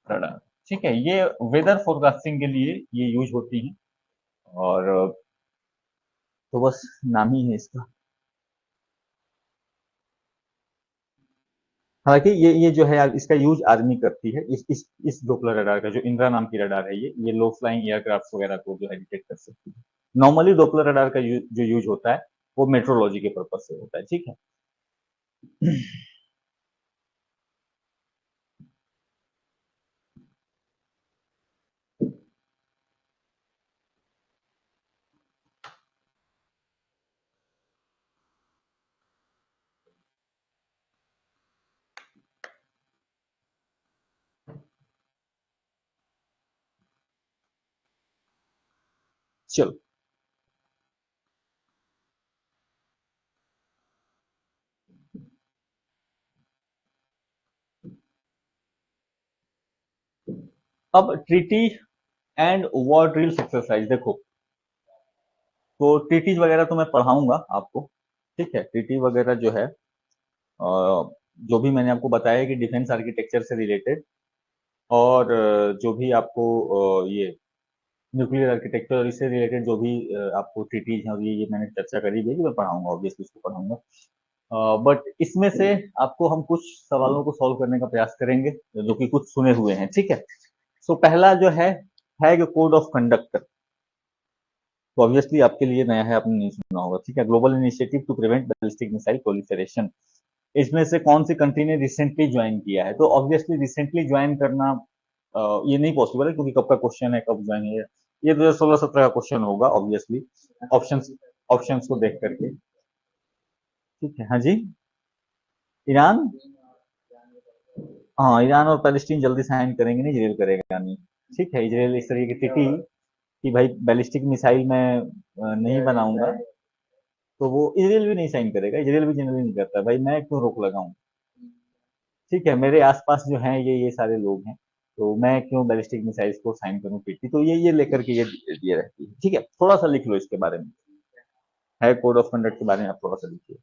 रडार, ठीक है। ये वेदर फोरकास्टिंग के लिए ये यूज होती है, और तो बस नाम ही है इसका। हालांकि ये जो है इसका यूज आर्मी करती है, इस डोपलर रडार का, जो इंद्रा नाम की रडार है, ये लो फ्लाइंग एयरक्राफ्ट वगैरह को जो है डिटेक्ट कर सकती है। नॉर्मली डोपलर रडार का जो यूज होता है वो मेट्रोलॉजी के पर्पज से होता है, ठीक है। चलो, अब treaty and war drills exercise देखो, तो ट्रीटीज वगैरह तो मैं पढ़ाऊंगा आपको, ठीक है। ट्रीटी वगैरह जो है जो भी मैंने आपको बताया कि डिफेंस आर्किटेक्चर से रिलेटेड, और जो भी आपको ये न्यूक्लियर आर्किटेक्चर और इससे रिलेटेड जो भी आपको ट्रीटीज हैं, और ये मैंने चर्चा करी है कि मैं पढ़ाऊंगा, ऑब्वियसली इसको पढ़ाऊंगा। बट इसमें से आपको हम कुछ सवालों को सॉल्व करने का प्रयास करेंगे जो कि कुछ सुने हुए हैं, ठीक है। सो पहला जो है कोड ऑफ कंडक्ट, तो ऑब्वियसली आपके लिए नया है, आपने नहीं सुना होगा, ठीक है। Global initiative to prevent ballistic missile proliferation, इसमें से कौन सी कंट्री ने रिसेंटली ज्वाइन किया है? तो ऑब्वियसली रिसेंटली ज्वाइन करना ये नहीं पॉसिबल है, क्योंकि कब का क्वेश्चन है, कब ज्वाइन है, ये 2016-17 का क्वेश्चन होगा ऑब्वियसली, ऑप्शंस ऑप्शंस को देख करके, ठीक है। हाँ जी, ईरान, हाँ ईरान और पैलेस्टीन जल्दी साइन करेंगे नहीं, इजराइल करेगा नहीं, ठीक है। इजराइल इस तरीके की ट्रीटी कि भाई बैलिस्टिक मिसाइल मैं नहीं बनाऊंगा, तो वो इजराइल भी नहीं साइन करेगा, इजराइल भी जनरली नहीं करता, भाई मैं क्यों रोक लगाऊं, ठीक है। मेरे आसपास जो हैं ये सारे लोग हैं, तो मैं क्यों बैलिस्टिक मिसाइल्स को साइन करूं ट्रीटी, तो ये लेकर के ये रहती है, ठीक है। थोड़ा सा लिख लो इसके बारे में, है कोड ऑफ कंडक्ट के बारे में आप थोड़ा सा लिखिए।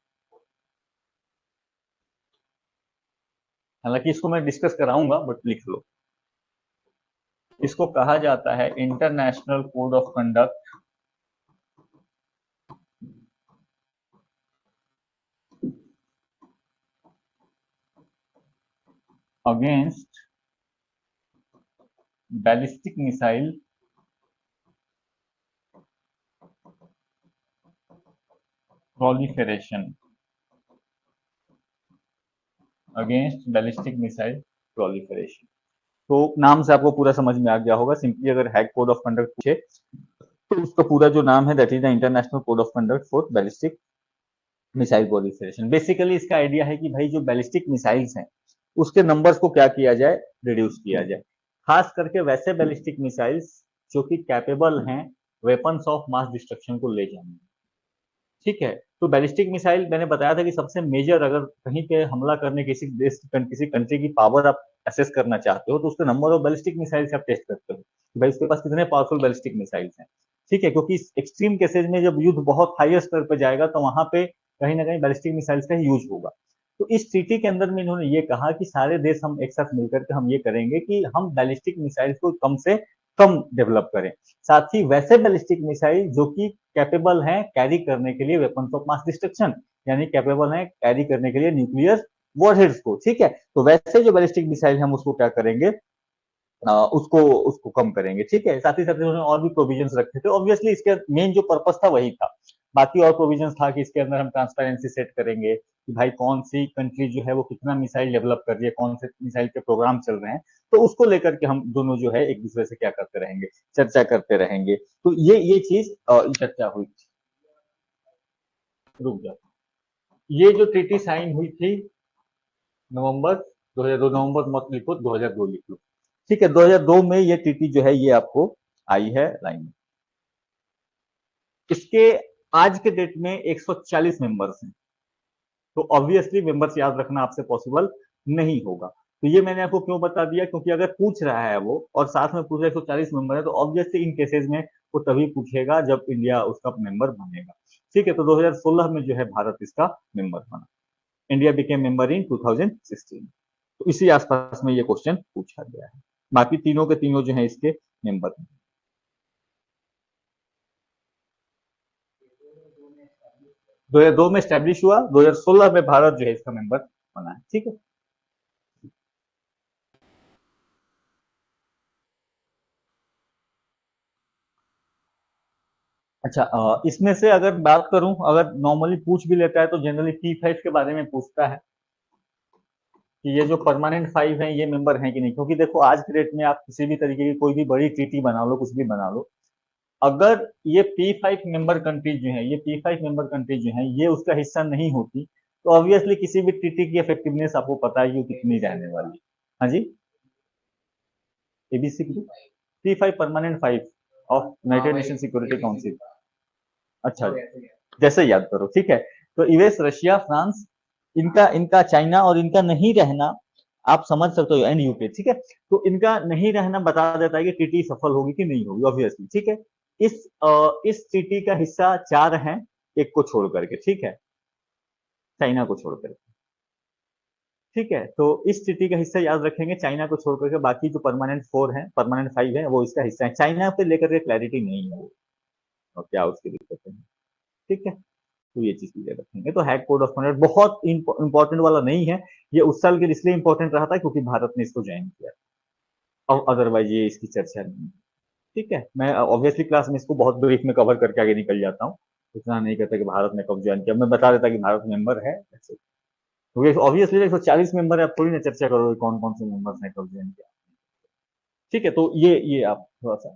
हालांकि इसको मैं डिस्कस कराऊंगा, बट लिख लो। इसको कहा जाता है international code of conduct against ballistic missile proliferation, against ballistic missile proliferation. तो नाम से आपको पूरा समझ में आ गया होगा, सिंपली अगर हैक कोड ऑफ कंडक्ट पूछे तो उसका पूरा जो नाम है that is the international code of conduct for ballistic missile proliferation. Basically इसका आइडिया है कि भाई जो बैलिस्टिक मिसाइल्स हैं उसके नंबर्स को क्या किया जाए, रिड्यूस किया जाए, खास करके वैसे बैलिस्टिक मिसाइल्स जो कि कैपेबल हैं वेपन्स ऑफ मास डिस्ट्रक्शन को ले जाने, ठीक है। तो बैलिस्टिक मिसाइल मैंने बताया था कि सबसे मेजर, अगर कहीं पे हमला करने किसी देश किसी कंट्री की पावर आप असेस करना चाहते हो, तो उसके नंबर ऑफ बैलिस्टिक मिसाइल से आप टेस्ट करते हो कि भाई उसके पास कितने पावरफुल बैलिस्टिक मिसाइल्स हैं, ठीक है। क्योंकि एक्सट्रीम केसेज में जब युद्ध बहुत हाईएस्ट स्तर पर जाएगा तो वहां पे कहीं ना कहीं बैलिस्टिक मिसाइल्स का यूज होगा। तो इस ट्रीटी के अंदर में इन्होंने ये कहा कि सारे देश हम एक साथ मिलकर के हम ये करेंगे कि हम बैलिस्टिक मिसाइल्स को कम से कम डेवलप करें, साथ ही वैसे बैलिस्टिक मिसाइल जो कि कैपेबल हैं कैरी करने के लिए वेपन्स ऑफ मास डिस्ट्रक्शन, यानी कैपेबल हैं कैरी करने के लिए न्यूक्लियर वॉरहेड्स को, ठीक है। तो वैसे जो बैलिस्टिक मिसाइल हम उसको क्या करेंगे, उसको उसको कम करेंगे, ठीक है। साथ ही साथ उन्होंने और भी प्रोविजंस रखे थे, ऑब्वियसली इसके मेन जो पर्पस था वही था। बाकी और प्रोविजंस था कि इसके अंदर हम ट्रांसपेरेंसी सेट करेंगे कि भाई कौन सी कंट्री जो है वो कितना मिसाइल डेवलप कर रही है, कौन से मिसाइल के प्रोग्राम चल रहे हैं, तो उसको लेकर के हम दोनों जो है एक दूसरे से क्या करते रहेंगे, चर्चा करते रहेंगे। तो ये चीज चर्चा हुई। रुक जाओ, ये जो ट्रीटी साइन हुई थी नवंबर 2002, नवंबर मत लिखो, 2002 लिख लो, ठीक है। 2002 में ये ट्रीटी जो है ये आपको आई है लाइन में। इसके आज के डेट में 140 मेंबर्स हैं, तो ऑब्वियसली मेंबर्स याद रखना आपसे पॉसिबल नहीं होगा। तो ये मैंने आपको क्यों बता दिया, क्योंकि अगर पूछ रहा है वो और साथ में पूछ रहा है 140 मेंबर है, तो ऑब्वियसली इन केसेस में वो तभी पूछेगा जब इंडिया उसका मेंबर बनेगा। ठीक है, तो 2016 में जो है भारत इसका मेंबर बना। India became member in 2016। तो इसी आसपास में ये क्वेश्चन पूछा गया है। बाकी तीनों के तीनों जो है इसके मेंबर हैं। 2002 में स्टैब्लिश हुआ, 2016 में भारत जो है इसका मेंबर बना है। ठीक है। अच्छा, इसमें से अगर बात करूं, अगर नॉर्मली पूछ भी लेता है तो जनरली P5 के बारे में पूछता है कि ये जो परमानेंट 5 हैं ये मेंबर हैं कि नहीं, क्योंकि देखो आज के डेट में आप किसी भी तरीके की कोई भी बड़ी ट्रीटी बना लो, कुछ भी बना लो, अगर ये P5 मेंबर कंट्रीज जो है, ये P5 मेंबर कंट्रीज जो है ये उसका हिस्सा नहीं होती, तो ऑब्वियसली किसी भी ट्रीटी की इफेक्टिवनेस आपको पता है कि कितनी रहने वाली। हाँ जी, ABC group, P5 permanent 5 of United Nation Security Council. अच्छा, जैसे याद करो। ठीक है, तो यूएस, रशिया, फ्रांस, इनका इनका चाइना और इनका नहीं रहना आप समझ सकते हो, एंड यूके। ठीक है, तो इनका नहीं रहना बता देता है कि ट्रीटी सफल होगी कि नहीं होगी, ऑब्वियसली। ठीक है, इस ट्रीटी का हिस्सा 4 हैं, एक को छोड़ करके। ठीक है, चाइना को छोड़ करके। ठीक है, तो इस ट्रीटी का हिस्सा याद रखेंगे, चाइना को छोड़ करके बाकी जो परमानेंट 4 हैं, परमानेंट 5 हैं, वो इसका हिस्सा है। चाइना पे लेकर के क्लैरिटी नहीं है वो, और क्या उसकी दिक्कत है। ठीक है, तो ये चीज क्लियर रखेंगे। तो हैग कोड ऑफ कंडक्ट बहुत इंपॉर्टेंट वाला नहीं है, ये उस साल के इसलिए इंपॉर्टेंट रहा था क्योंकि भारत ने इसको ज्वाइन किया, और अदरवाइज ये इसकी चर्चा नहीं। ठीक है, मैं ऑब्वियसली क्लास में इसको बहुत ब्रीफ में कवर करके आगे निकल जाता हूँ, इतना नहीं कहता कि भारत ने कब ज्वाइन किया, मैं बता देता कि भारत मेंबर है ऐसे। क्योंकि ऑब्वियसली 140 मेंबर है, आप थोड़ी ना चर्चा करोगे कौन कौन से मेंबर्स ने कब ज्वाइन किया। ठीक है, तो ये आप थोड़ा सा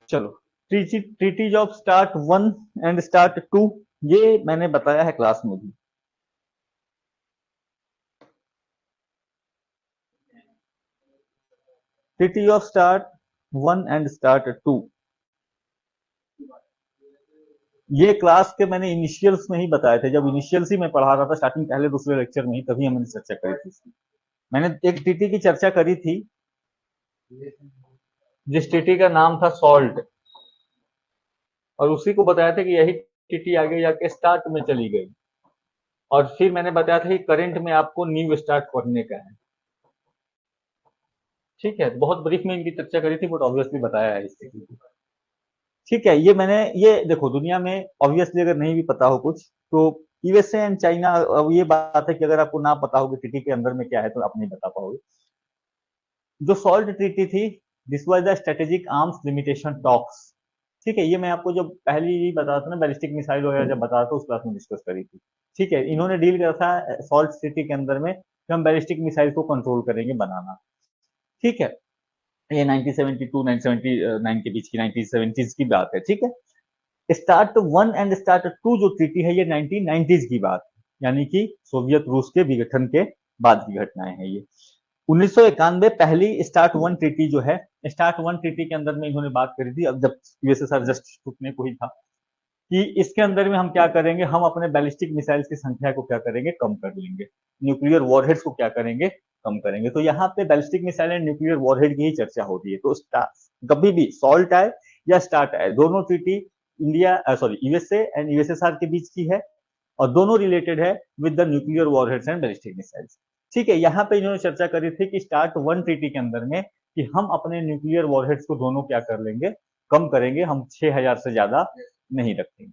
चलो, treaties of START 1 and START 2, ये मैंने बताया है क्लास में भी। Treaty of START 1 and START 2, ये क्लास के मैंने इनिशियल्स में ही बताए थे, जब इनिशियल्स ही मैं पढ़ा रहा था स्टार्टिंग, पहले दूसरे लेक्चर में ही, तभी हमने चर्चा करी थी इसकी। मैंने एक ट्रीटी की चर्चा करी थी, जिस ट्रीटी का नाम था सॉल्ट, और उसी को बताया था कि यही ट्रीटी आगे जाके स्टार्ट में चली गई, और फिर मैंने बताया था कि करंट में आपको न्यू स्टार्ट पढ़ने का है। ठीक है, बहुत ब्रीफ में इनकी चर्चा करी थी, बट ऑब्वियसली बताया है इससे। ठीक है, ये मैंने, ये देखो दुनिया में ऑब्वियसली अगर नहीं भी पता हो कुछ, तो यूएसए एंड चाइना, अब ये बात है कि अगर आपको ना पता हो कि ट्रीटी के अंदर में क्या है तो आप नहीं बता पाओगे। जो सॉल्ट ट्रीटी थी, this was the strategic arms limitation talks. ठीक है, ये मैं आपको जब पहली बताया था ना, बैलिस्टिक मिसाइल वगैरह जब बताया था उस क्लास में डिस्कस करी थी। ठीक है, इन्होंने डील करा था सॉल्ट ट्रीटी के अंदर में कि हम बैलिस्टिक मिसाइल को कंट्रोल करेंगे बनाना। ठीक है, ये 1972 1979 के बीच की 1970s की बात है। ठीक है, स्टार्ट 1 एंड स्टार्ट 2 जो ट्रीटी है ये 1990s की बात है, यानी कि सोवियत रूस के विघटन के बाद की घटनाएं हैं ये। 1991 पहली स्टार्ट 1 ट्रीटी जो है, स्टार्ट 1 ट्रीटी के अंदर में इन्होंने बात करी थी, अब जब यूएसएसआर जस्ट टूटने को ही था, कि इसके अंदर में हम क्या करेंगे, हम अपने बैलिस्टिक मिसाइल्स की संख्या को क्या करेंगे, कम कर लेंगे, न्यूक्लियर वॉरहेड्स को क्या करेंगे, कम करेंगे। तो यहाँ पे ballistic missile and nuclear warhead की ही चर्चा होती है। तो कभी भी सॉल्ट आए या स्टार्ट आए, दोनों treaty India sorry USA and USSR के बीच की है, और दोनों रिलेटेड है with the nuclear warheads and ballistic missiles. ठीक है, यहाँ पे इन्होंने चर्चा करी थी कि स्टार्ट 1 ट्रीटी के अंदर में कि हम अपने न्यूक्लियर वॉरहेड्स को दोनों क्या कर लेंगे, कम करेंगे, हम 6000 से ज्यादा नहीं रखेंगे।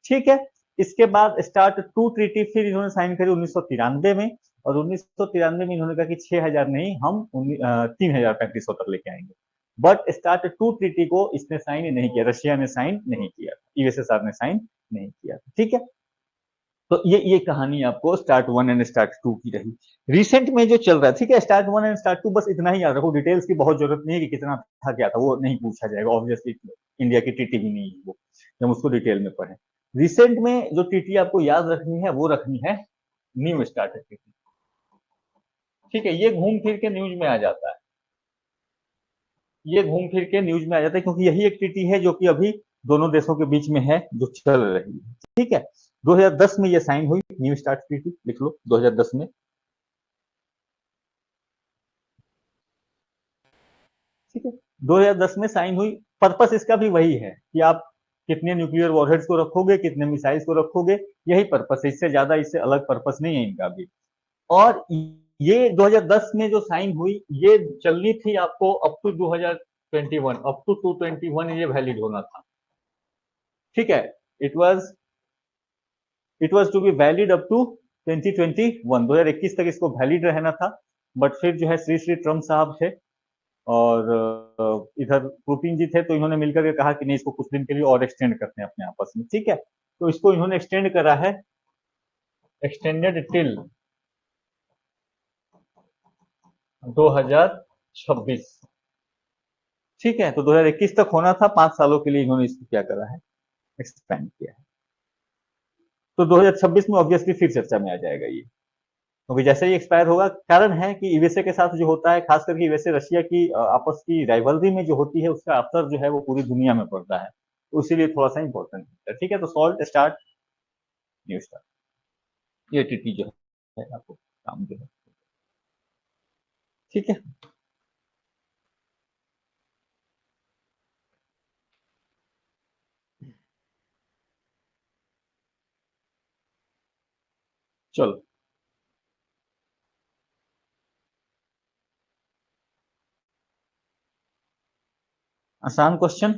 ठीक है, इसके बाद स्टार्ट 2 ट्रीटी फिर इन्होंने साइन करी 1993 में, और 1993 में इन्होंने कहा कि 6000 नहीं, हम 3500 तक लेके आएंगे। बट स्टार्ट 2 ट्रीटी को इसने साइन नहीं किया, रशिया ने साइन नहीं किया, यूएसएसआर ने साइन नहीं किया। ठीक है, तो ये कहानी आपको स्टार्ट 1 एंड स्टार्ट 2 की रही। रिसेंट में जो चल रहा है, ठीक है, स्टार्ट 1 एंड स्टार्ट 2 बस इतना ही याद रखो, डिटेल्स की बहुत जरूरत नहीं है कि कितना था क्या था, वो नहीं पूछा जाएगा ऑब्वियसली, इंडिया की टीटी भी नहीं है वो, हम उसको डिटेल में पढ़ें। रिसेंट में जो टीटी आपको याद रखनी है वो रखनी है न्यू स्टार्ट टीटी। ठीक है, ये घूम फिर के न्यूज में आ जाता है, ये घूम फिर के न्यूज में आ जाता है, क्योंकि यही एक टीटी है जो कि अभी दोनों देशों के बीच में है जो चल रही है। ठीक है, 2010 में ये साइन हुई न्यू स्टार्ट ट्रीटी, लिख लो 2010 में। ठीक है, 2010 में साइन हुई। पर्पस इसका भी वही है कि आप कितने न्यूक्लियर वॉरहेड्स को रखोगे, कितने मिसाइल्स को रखोगे, यही पर्पस है, इससे ज्यादा इससे अलग पर्पस नहीं है इनका भी। और ये 2010 में जो साइन हुई, ये चलनी थी आपको अप टू 2021, अप टू 221 ये वैलिड होना था। ठीक है, it was to be valid up to 2021, 2021 तक इसको वैलिड रहना था। बट फिर जो है श्री श्री ट्रम्प साहब थे और इधर पुतिन जी थे, तो इन्होंने मिलकर के कहा कि नहीं, इसको कुछ दिन के लिए और एक्सटेंड करते हैं अपने आपस में। ठीक है, तो इसको इन्होंने एक्सटेंड करा है, एक्सटेंडेड टिल 2026। ठीक है, तो 2021 तक होना था, 5 सालों के लिए इन्होंने इसको क्या करा है, एक्सपेंड किया है। तो 2026 में ऑब्वियसली फिर चर्चा में आ जाएगा ये, क्योंकि जैसे ही एक्सपायर होगा, कारण है कि यूएसए के साथ जो होता है, खास करके यूएसए रशिया की आपस की राइवलरी में जो होती है, उसका असर जो है वो पूरी दुनिया में पड़ता है, तो इसीलिए थोड़ा सा इंपॉर्टेंट है। ठीक है, तो सॉल्ट स्टार्ट न्यू स्टार्ट, ये टीटी जो है आपको काम जो है। ठीक है, चलो आसान क्वेश्चन।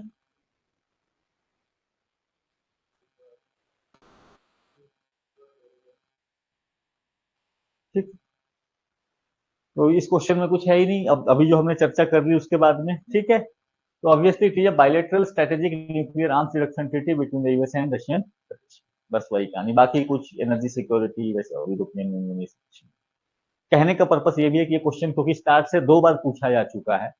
ठीक, तो इस क्वेश्चन में कुछ है ही नहीं, अब अभी जो हमने चर्चा कर ली उसके बाद में। ठीक है, तो obviously it is a bilateral strategic nuclear arms reduction treaty between the US and Russian. बस वही कहानी, बाकी कुछ एनर्जी सिक्योरिटी वैसे यूरोपियन यूनियन। कहने का पर्पस ये भी है कि ये क्वेश्चन क्योंकि स्टार्ट से 2 बार पूछा जा चुका है,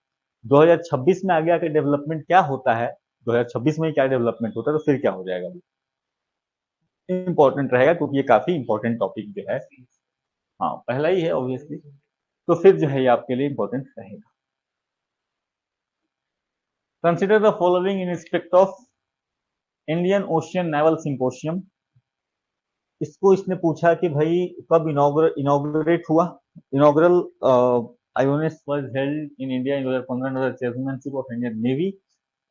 2026 में आगे आके डेवलपमेंट क्या होता है, 2026 में क्या डेवलपमेंट होता है, तो फिर क्या हो जाएगा, इंपॉर्टेंट रहेगा, क्योंकि ये काफी इंपॉर्टेंट टॉपिक जो है। हाँ, पहला ही है ऑब्वियसली, तो फिर जो है ये आपके लिए इंपॉर्टेंट रहेगा। Consider the following in respect of Indian Ocean naval symposium. इसको इसने पूछा कि भाई कब इनॉग्रेट हुआ। Inaugural IONS was held in India in 2015 under chairmanship of Indian navy.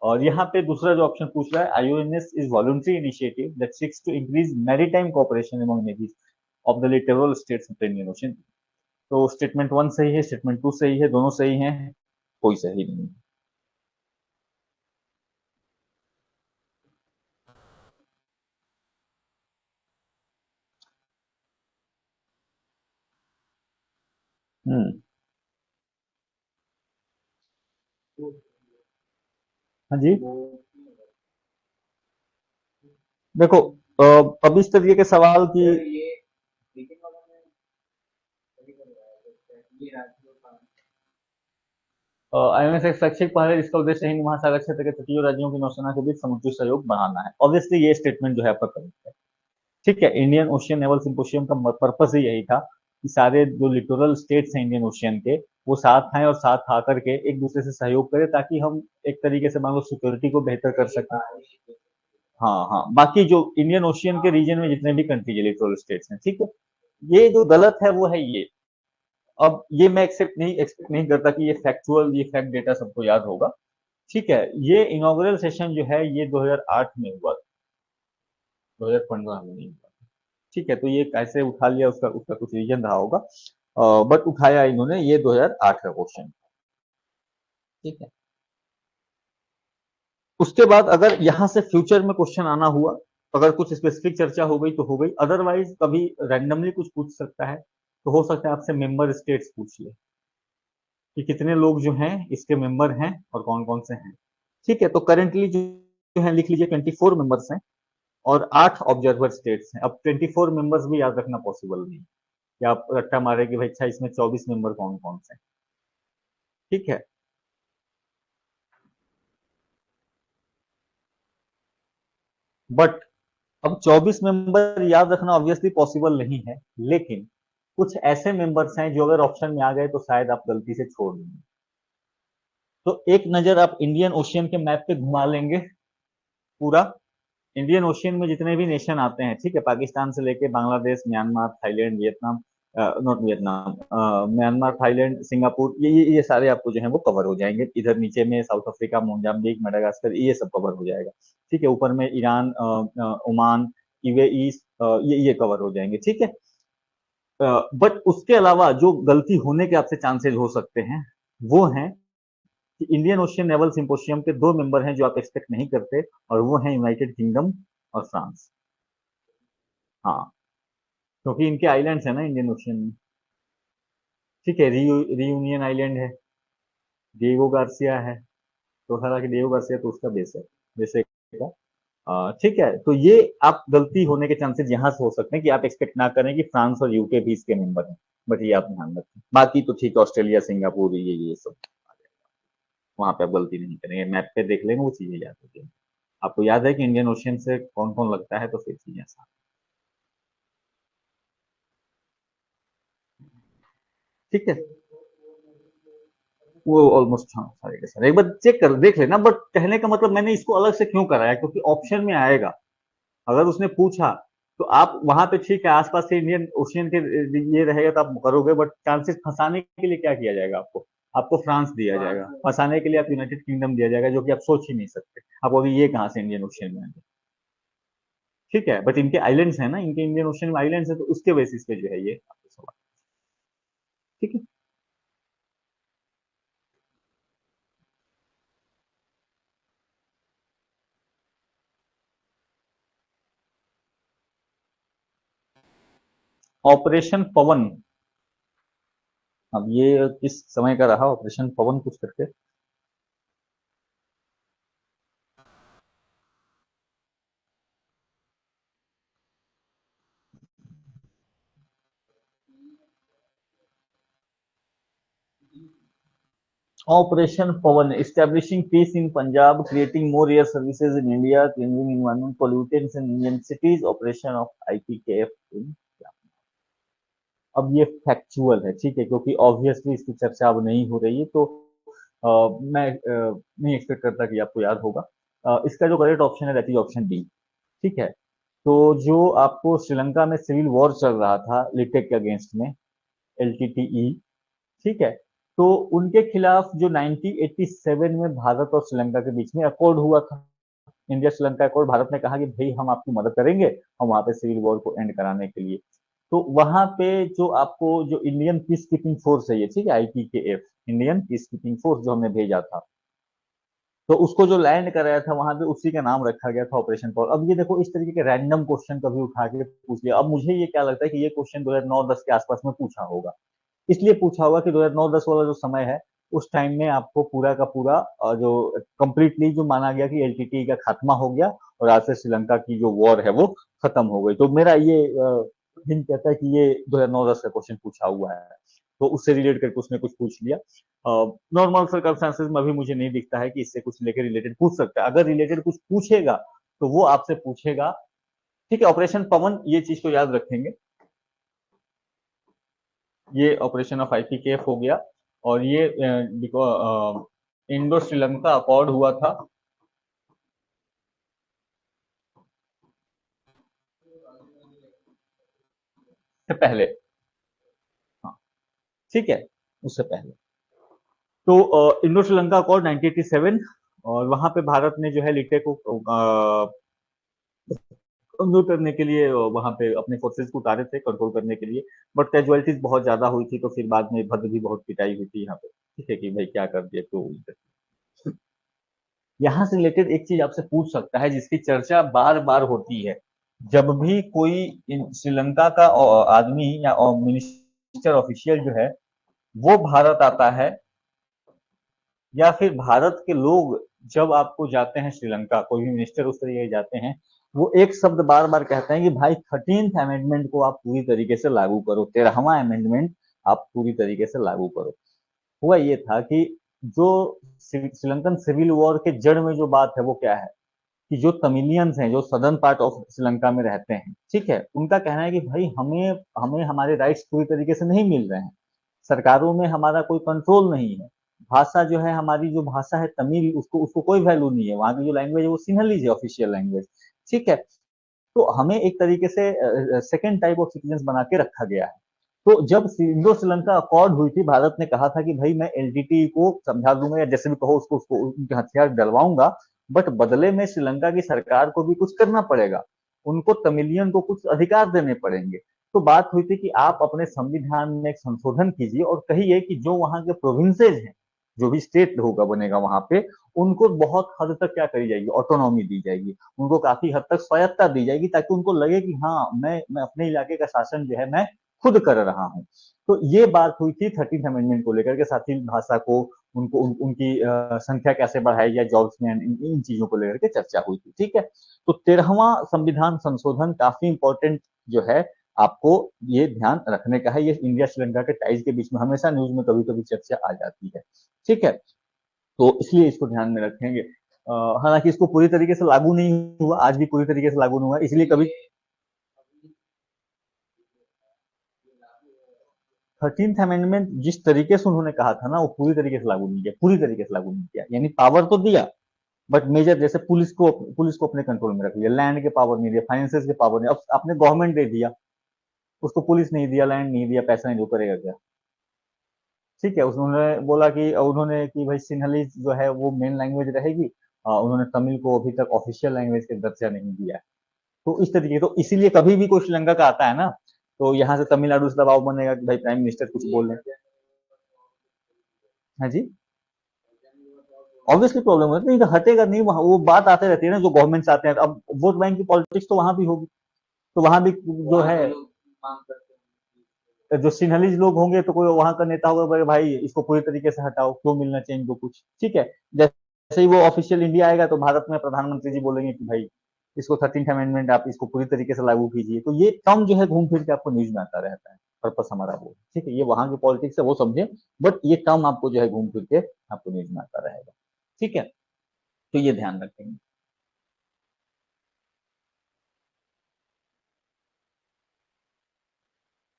और यहाँ पे दूसरा जो ऑप्शन पूछ रहा है, IONS is voluntary initiative that seeks to increase maritime cooperation among navies of the littoral states of the Indian Ocean. तो statement 1 सही है, स्टेटमेंट 2 सही है, दोनों सही हैं, कोई सही नहीं है। हम्म, हाँ जी, देखो अब इस तरीके के सवाल की सर ये मीटिंग वाला में सही कर रहा है ये राज्यों का आईएनएस एक शैक्षिक पहल है जिसका उद्देश्य हिंद महासागर क्षेत्र के तटीय राज्यों की नौसेना के बीच समुद्री सहयोग बढ़ाना है। ऑब्वियसली ये स्टेटमेंट जो है आपका करेक्ट है। ठीक है, इंडियन ओशियन नेवल सिंपोशियम का पर्पस ही यही था कि सारे जो लिटोरल स्टेट्स हैं इंडियन ओशियन के, वो साथ आए और साथ आकर के एक दूसरे से सहयोग करें, ताकि हम एक तरीके से मान लो सिक्योरिटी को बेहतर कर सकें। हाँ हाँ, बाकी जो इंडियन ओशियन के रीजन में जितने भी कंट्रीज है, लिटोरल स्टेट्स हैं, ठीक है, ये जो गलत है वो है ये। अब ये मैं एक्सपेक्ट नहीं करता कि ये फैक्ट डेटा सबको याद होगा। ठीक है, ये इनॉग्रल सेशन जो है ये 2008 में हुआ, 2015 में नहीं हुआ। ठीक है, तो ये कैसे उठा लिया, उसका उसका कुछ रीजन रहा होगा, बट उठाया इन्होंने, ये 2008 का क्वेश्चन। ठीक है, उसके बाद अगर यहां से फ्यूचर में क्वेश्चन आना हुआ, अगर कुछ स्पेसिफिक चर्चा हो गई तो हो गई, अदरवाइज कभी रैंडमली कुछ पूछ सकता है, तो हो सकता है आपसे मेंबर स्टेट्स पूछ ले कि कितने लोग जो हैं इसके मेंबर हैं और कौन कौन से हैं। ठीक है, तो करेंटली जो है लिख लीजिए 24 मेंबर्स हैं और 8 ऑब्जर्वर स्टेट्स हैं। अब 24 मेंबर्स भी याद रखना पॉसिबल नहीं कि आप रट्टा मारे कि भाई अच्छा इसमें 24 मेंबर कौन कौन से हैं। ठीक है, बट अब 24 मेंबर याद रखना ऑब्वियसली पॉसिबल नहीं है, लेकिन कुछ ऐसे मेंबर्स हैं जो अगर ऑप्शन में आ गए तो शायद आप गलती से छोड़ देंगे। तो एक नजर आप इंडियन ओशियन के मैप पे घुमा लेंगे, पूरा इंडियन ओशियन में जितने भी नेशन आते हैं, ठीक है, पाकिस्तान से लेके Bangladesh, Myanmar, Thailand, Vietnam, not Vietnam, Myanmar, Thailand, Singapore, ये सारे आपको जो है वो कवर हो जाएंगे। इधर नीचे में साउथ अफ्रीका, मोजाम्बिक, मेडागास्कर, ये सब कवर हो जाएगा, ठीक है। ऊपर में ईरान, ओमान, यूएई, ये कवर हो जाएंगे, ठीक है। बट उसके अलावा जो गलती होने के आपसे चांसेस हो सकते हैं वो हैं कि इंडियन ओशियन नेवल सिंपोशियम के दो मेंबर हैं जो आप एक्सपेक्ट नहीं करते, और वो हैं यूनाइटेड किंगडम और फ्रांस। हाँ, क्योंकि इनके आइलैंड्स है ना इंडियन ओशियन में, ठीक है। रियूनियन आइलैंड है, डिएगो गार्सिया है, तो हालांकि डिएगो गार्सिया तो उसका बेस है, बेस का, ठीक है। तो ये आप गलती होने के चांसेस यहाँ से हो सकते हैं कि आप एक्सपेक्ट ना करें कि फ्रांस और यूके भी इसके मेंबर हैं, बट ये आप ध्यान रखें। बाकी तो ठीक है, ऑस्ट्रेलिया, सिंगापुर, ये सब वहां पे आप गलती नहीं करेंगे, मैप पे देख लेंगे वो चीजें याद होती हैं। आपको याद है कि इंडियन ओशियन से कौन कौन लगता है, तो फिर चीजें आसान। ठीक है, वो ऑलमोस्ट, हाँ, सारे के सारे एक बार चेक कर देख लेना। बट कहने का मतलब मैंने इसको अलग से क्यों कराया, क्योंकि ऑप्शन में आएगा, अगर उसने पूछा तो आप वहां पे ठीक है आसपास से इंडियन ओशियन के ये रहेगा तो आप करोगे, बट चांसेस फंसाने के लिए क्या किया जाएगा आपको, आपको फ्रांस दिया जाएगा, फंसाने के लिए आप यूनाइटेड किंगडम दिया जाएगा, जो कि आप सोच ही नहीं सकते। आपको अभी ये कहाँ से इंडियन ओशियन में आएंगे, ठीक है। बट इनके आइलैंड्स है ना, इनके इंडियन ओशियन में आइलैंड्स है, तो उसके बेसिस पे जो है ये आपको सवाल, ठीक है। ऑपरेशन पवन, अब ये किस समय का रहा ऑपरेशन पवन, कुछ करके। Operation Pawan, establishing peace in Punjab, creating more air services in India, cleaning environment pollutants in Indian cities, operation of IPKF in. अब ये फैक्चुअल है, ठीक है, क्योंकि ऑब्वियसली इसकी चर्चा अब नहीं हो रही है, तो मैं नहीं एक्सपेक्ट करता कि आपको याद होगा। इसका जो करेक्ट ऑप्शन है दैट इज ऑप्शन डी, ठीक है। तो जो आपको श्रीलंका में सिविल वॉर चल रहा था लिटेक के अगेंस्ट में, एलटीटीई, ठीक है, तो उनके खिलाफ जो 1987 में भारत और श्रीलंका के बीच में अकॉर्ड हुआ था, इंडिया श्रीलंका अकॉर्ड, भारत ने कहा कि भाई हम आपकी मदद करेंगे, हम वहां पे सिविल वॉर को एंड कराने के लिए। तो वहां पे जो आपको जो इंडियन पीस कीपिंग फोर्स है ये, ठीक है, IPKF, Indian peace keeping force जो हमने भेजा था, तो उसको जो लैंड कराया था वहां पे उसी का नाम रखा गया था ऑपरेशन पावर। अब ये देखो, इस तरीके के रैंडम क्वेश्चन कभी उठा के पूछ लिया। अब मुझे ये क्या लगता है कि ये क्वेश्चन 2009-10 के आसपास में पूछा होगा, इसलिए पूछा होगा कि 2009-10 वाला जो समय है उस टाइम में आपको पूरा का पूरा जो कंप्लीटली जो माना गया कि एलटीटी का खात्मा हो गया और आज से श्रीलंका की जो वॉर है वो खत्म हो गई। तो मेरा ये हिंट कहता है कि ये 2009-10 का क्वेश्चन पूछा हुआ है, तो उससे रिलेट करके उसने कुछ पूछ लिया। नॉर्मल सर्कमस्टांसेस में अभी मुझे नहीं दिखता है कि इससे कुछ लेकर रिलेटेड पूछ सकता है। अगर रिलेटेड कुछ पूछेगा तो वो आपसे पूछेगा, ठीक है। ऑपरेशन पवन, ये चीज तो याद रखेंगे, ये ऑपरेशन ऑफ आईपीकेएफ हो गया, और ये इंडो श्रीलंका अकॉर्ड हुआ था से पहले, हाँ, ठीक है, उससे पहले। तो इंडो श्रीलंका अकॉर्ड 1987, और वहां पे भारत ने जो है लिटे को कंट्रोल करने के लिए वहां पे अपने फोर्सेस को उतारे थे कंट्रोल करने के लिए। बट कैजुअलिटीज बहुत ज्यादा हुई थी, तो फिर बाद में भद्र भी बहुत पिटाई हुई थी यहाँ पे, ठीक है, कि भाई क्या कर दिया, तो यहाँ से रिलेटेड एक चीज आपसे पूछ सकता है जिसकी चर्चा बार बार होती है, जब भी कोई श्रीलंका का आदमी या मिनिस्टर ऑफिशियल जो है वो भारत आता है, या फिर भारत के लोग जब आपको जाते हैं श्रीलंका, कोई भी मिनिस्टर उस तरीके से जाते हैं, वो एक शब्द बार बार कहते हैं कि भाई 13th अमेंडमेंट को आप पूरी तरीके से लागू करो, 13वां अमेंडमेंट आप पूरी तरीके से लागू करो। हुआ ये था कि जो श्रीलंकन सिविल वॉर के जड़ में जो बात है वो क्या है, कि जो तमिलियंस हैं जो सदर्न पार्ट ऑफ श्रीलंका में रहते हैं, ठीक है, उनका कहना है कि भाई हमें हमें हमारे राइट्स पूरी तरीके से नहीं मिल रहे हैं, सरकारों में हमारा कोई कंट्रोल नहीं है, भाषा जो है हमारी, जो भाषा है तमिल, उसको उसको कोई वैल्यू नहीं है। वहाँ की जो लैंग्वेज है वो सिंहलीज है, ऑफिशियल लैंग्वेज। ठीक है, तो हमें एक तरीके से सेकेंड टाइप ऑफ सिटीजन बना के रखा गया है। तो जब इंडो श्रीलंका अकॉर्ड हुई थी, भारत ने कहा था कि भाई मैं एलटीटी को समझा दूंगा, या जैसे भी कहो उसको उसको उनके हथियार डलवाऊंगा, बट बदले में श्रीलंका की सरकार को भी कुछ करना पड़ेगा, उनको तमिलियन को कुछ अधिकार देने पड़ेंगे। तो बात हुई थी कि आप अपने संविधान में एक संशोधन कीजिए और कहिए कि जो वहां के प्रोविंसेज हैं, जो भी स्टेट होगा बनेगा वहां पे, उनको बहुत हद तक क्या करी जाएगी, ऑटोनॉमी दी जाएगी, उनको काफी हद तक स्वायत्ता दी जाएगी, ताकि उनको लगे कि हाँ मैं अपने इलाके का शासन जो है मैं खुद कर रहा हूँ। तो ये बात हुई थी 13th अमेंडमेंट को लेकर के, साथ ही भाषा को, उनको उनकी संख्या कैसे बढ़ाई जाए जॉब्स में, इन चीजों को लेकर के चर्चा हुई थी। ठीक है, तो 13वां संविधान संशोधन काफी इंपॉर्टेंट जो है, आपको ये ध्यान रखने का है। ये इंडिया श्रीलंका के टाइज के बीच में हमेशा न्यूज में कभी कभी चर्चा आ जाती है। ठीक है, तो इसलिए इसको ध्यान में रखेंगे। हालांकि इसको पूरी तरीके से लागू नहीं हुआ, आज भी पूरी तरीके से लागू नहीं हुआ, इसलिए कभी 13th अमेंडमेंट जिस तरीके से उन्होंने कहा था ना, वो पूरी तरीके से लागू नहीं किया, पूरी तरीके से लागू नहीं किया। यानी पावर तो दिया, बट मेजर जैसे पुलिस को अपने कंट्रोल में रख लिया, लैंड के पावर नहीं दिया, फाइनेंसेस के पावर नहीं, अब आपने गवर्नमेंट दे दिया उसको, पुलिस नहीं दिया, लैंड नहीं दिया, पैसा नहीं, जो करेगा क्या। ठीक है, उन्होंने बोला कि उन्होंने कि भाई सिंहली जो है वो मेन लैंग्वेज रहेगी। उन्होंने तमिल को अभी तक ऑफिशियल लैंग्वेज के दर्जा नहीं दिया है। तो इस तरीके, तो इसीलिए कभी भी कोई श्रीलंका का आता है ना, तो यहाँ से तमिलनाडु से दबाव बनेगा कि भाई प्राइम मिनिस्टर कुछ बोल रहे हैं। हाँ जी, ऑब्वियसली प्रॉब्लम होता है, नहीं तो हटेगा नहीं, वहाँ वो बात आते रहती है ना, जो गवर्नमेंट आते हैं, अब वोट बैंक की पॉलिटिक्स तो वहां भी होगी, तो वहां भी जो है जो सिन्हलीज लोग होंगे, तो कोई वहां का नेता होगा, बोले भाई इसको पूरी तरीके से हटाओ, क्यों मिलना चाहिए इनको कुछ। ठीक है, जैसे ही वो ऑफिशियल इंडिया आएगा, तो भारत में प्रधानमंत्री जी बोलेंगे कि भाई इसको 13th अमेंडमेंट आप इसको पूरी तरीके से लागू कीजिए। तो ये टर्म जो है घूम फिर के आपको न्यूज में आता रहता है, पर्पस हमारा वो। ठीक है, ये वहां की पॉलिटिक्स है वो समझे, बट ये टर्म आपको जो है घूम फिर के आपको न्यूज में आता रहेगा। ठीक है, तो ये ध्यान रखेंगे।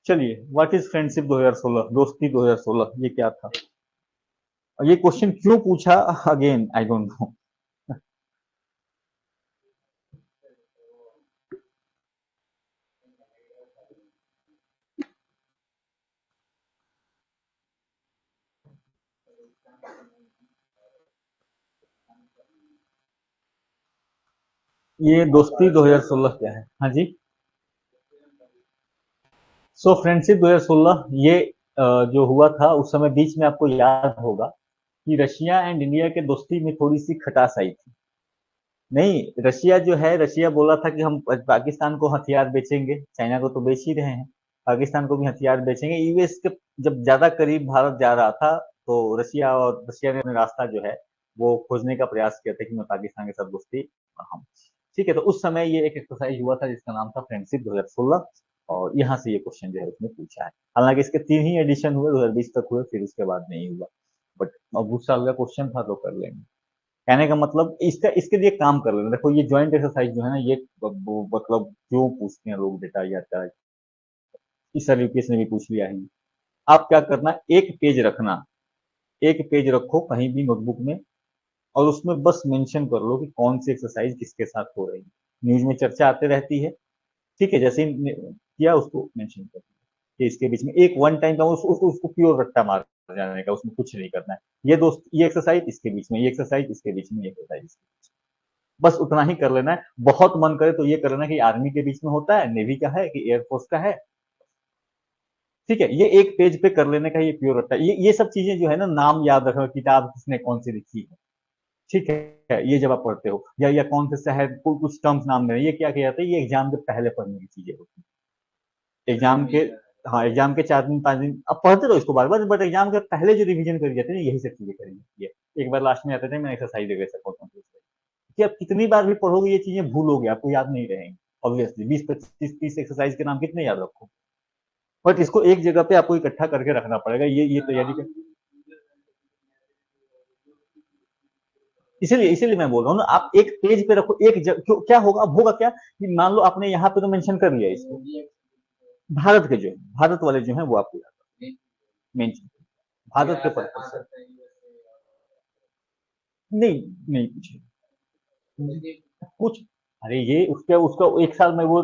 चलिए, व्हाट इज फ्रेंडशिप 2016, दोस्ती 2016, ये क्या था, और ये क्वेश्चन क्यों पूछा, अगेन आई डोंट नो। ये दोस्ती 2016 क्या है, हाँ जी। सो फ्रेंडशिप 2016 ये जो हुआ था उस समय, बीच में आपको याद होगा कि रशिया एंड इंडिया के दोस्ती में थोड़ी सी खटास आई थी। नहीं, रशिया जो है, रशिया बोला था कि हम पाकिस्तान को हथियार बेचेंगे, चाइना को तो बेच ही रहे हैं, पाकिस्तान को भी हथियार बेचेंगे। यूएस के जब ज्यादा करीब भारत जा रहा था, तो रशिया ने अपना रास्ता जो है वो खोजने का प्रयास किया था कि मैं पाकिस्तान के साथ दोस्ती बढ़ाऊं। ठीक है, तो उस समय ये एक एक्सरसाइज हुआ था जिसका नाम था फ्रेंडशिप 2016, और यहाँ से ये क्वेश्चन जो है उसने पूछा है। हालांकि इसके 3 ही एडिशन हुए, 2020 तक हुए, फिर उसके बाद नहीं हुआ, बट अब उस साल का क्वेश्चन था तो कर लेंगे। कहने का मतलब इसका, इसके लिए काम कर लेना। देखो ये जॉइंट एक्सरसाइज जो है ना, ये मतलब क्यों पूछते हैं लोग डेटा या क्या, इस सर यूपीएस ने भी पूछ लिया है। आप क्या करना, एक पेज रखना, एक पेज रखो कहीं भी नोटबुक में, और उसमें बस मेंशन कर लो कि कौन सी एक्सरसाइज किसके साथ हो रही है। न्यूज में चर्चा आते रहती है, ठीक है, जैसे ही किया उसको मेंशन कर दिया कि इसके बीच में एक वन टाइम का उसको प्योर रट्टा मार जाने का, उसमें कुछ नहीं करना है। ये दोस्त, ये एक्सरसाइज इसके बीच में, ये एक्सरसाइज इसके बीच में, ये एक्सरसाइज इसके बीच में, बस उतना ही कर लेना है। बहुत मन करे तो ये कर लेना कि आर्मी के बीच में होता है, नेवी का है कि एयरफोर्स का है। ठीक है, ये एक पेज पे कर लेने का ये प्योर रट्टा। ये सब चीजें जो है ना, नाम याद रखना, किताब किसने कौन सी लिखी है। ठीक है, ये जब आप पढ़ते हो, या कौन से शहर को कुछ टर्म्स नाम देना, ये क्या किया जाता है, ये एग्जाम के पहले पढ़ने की चीजें होती है। एग्जाम के, हाँ एग्जाम के 4 दिन 5 दिन अब पढ़ते रहो इसको बार बार, बट एग्जाम के पहले जो रिवीजन करी जाती है ना, यही सब चीजें करी जाती है। एक बार लास्ट में आते थे मैं एक्सरसाइज दे सकता हूँ कि आप कितनी बार भी पढ़ोगे ये चीजें भूलोगे, आपको याद नहीं रहेंगी। ऑब्वियसली 20 25 30 एक्सरसाइज के नाम कितने याद रखो, बट इसको एक जगह पे आपको इकट्ठा करके रखना पड़ेगा, ये तैयारी कर। इसीलिए इसीलिए मैं बोल रहा हूँ ना, आप एक पेज पे रखो, एक क्या होगा, अब होगा क्या कि मान लो आपने यहाँ पे तो मेंशन कर लिया इसको, भारत के जो भारत वाले जो है वो आपको याद मेंशन, भारत के पर्पज से। नहीं नहीं पूछे कुछ। अरे ये उसका उसका एक साल में वो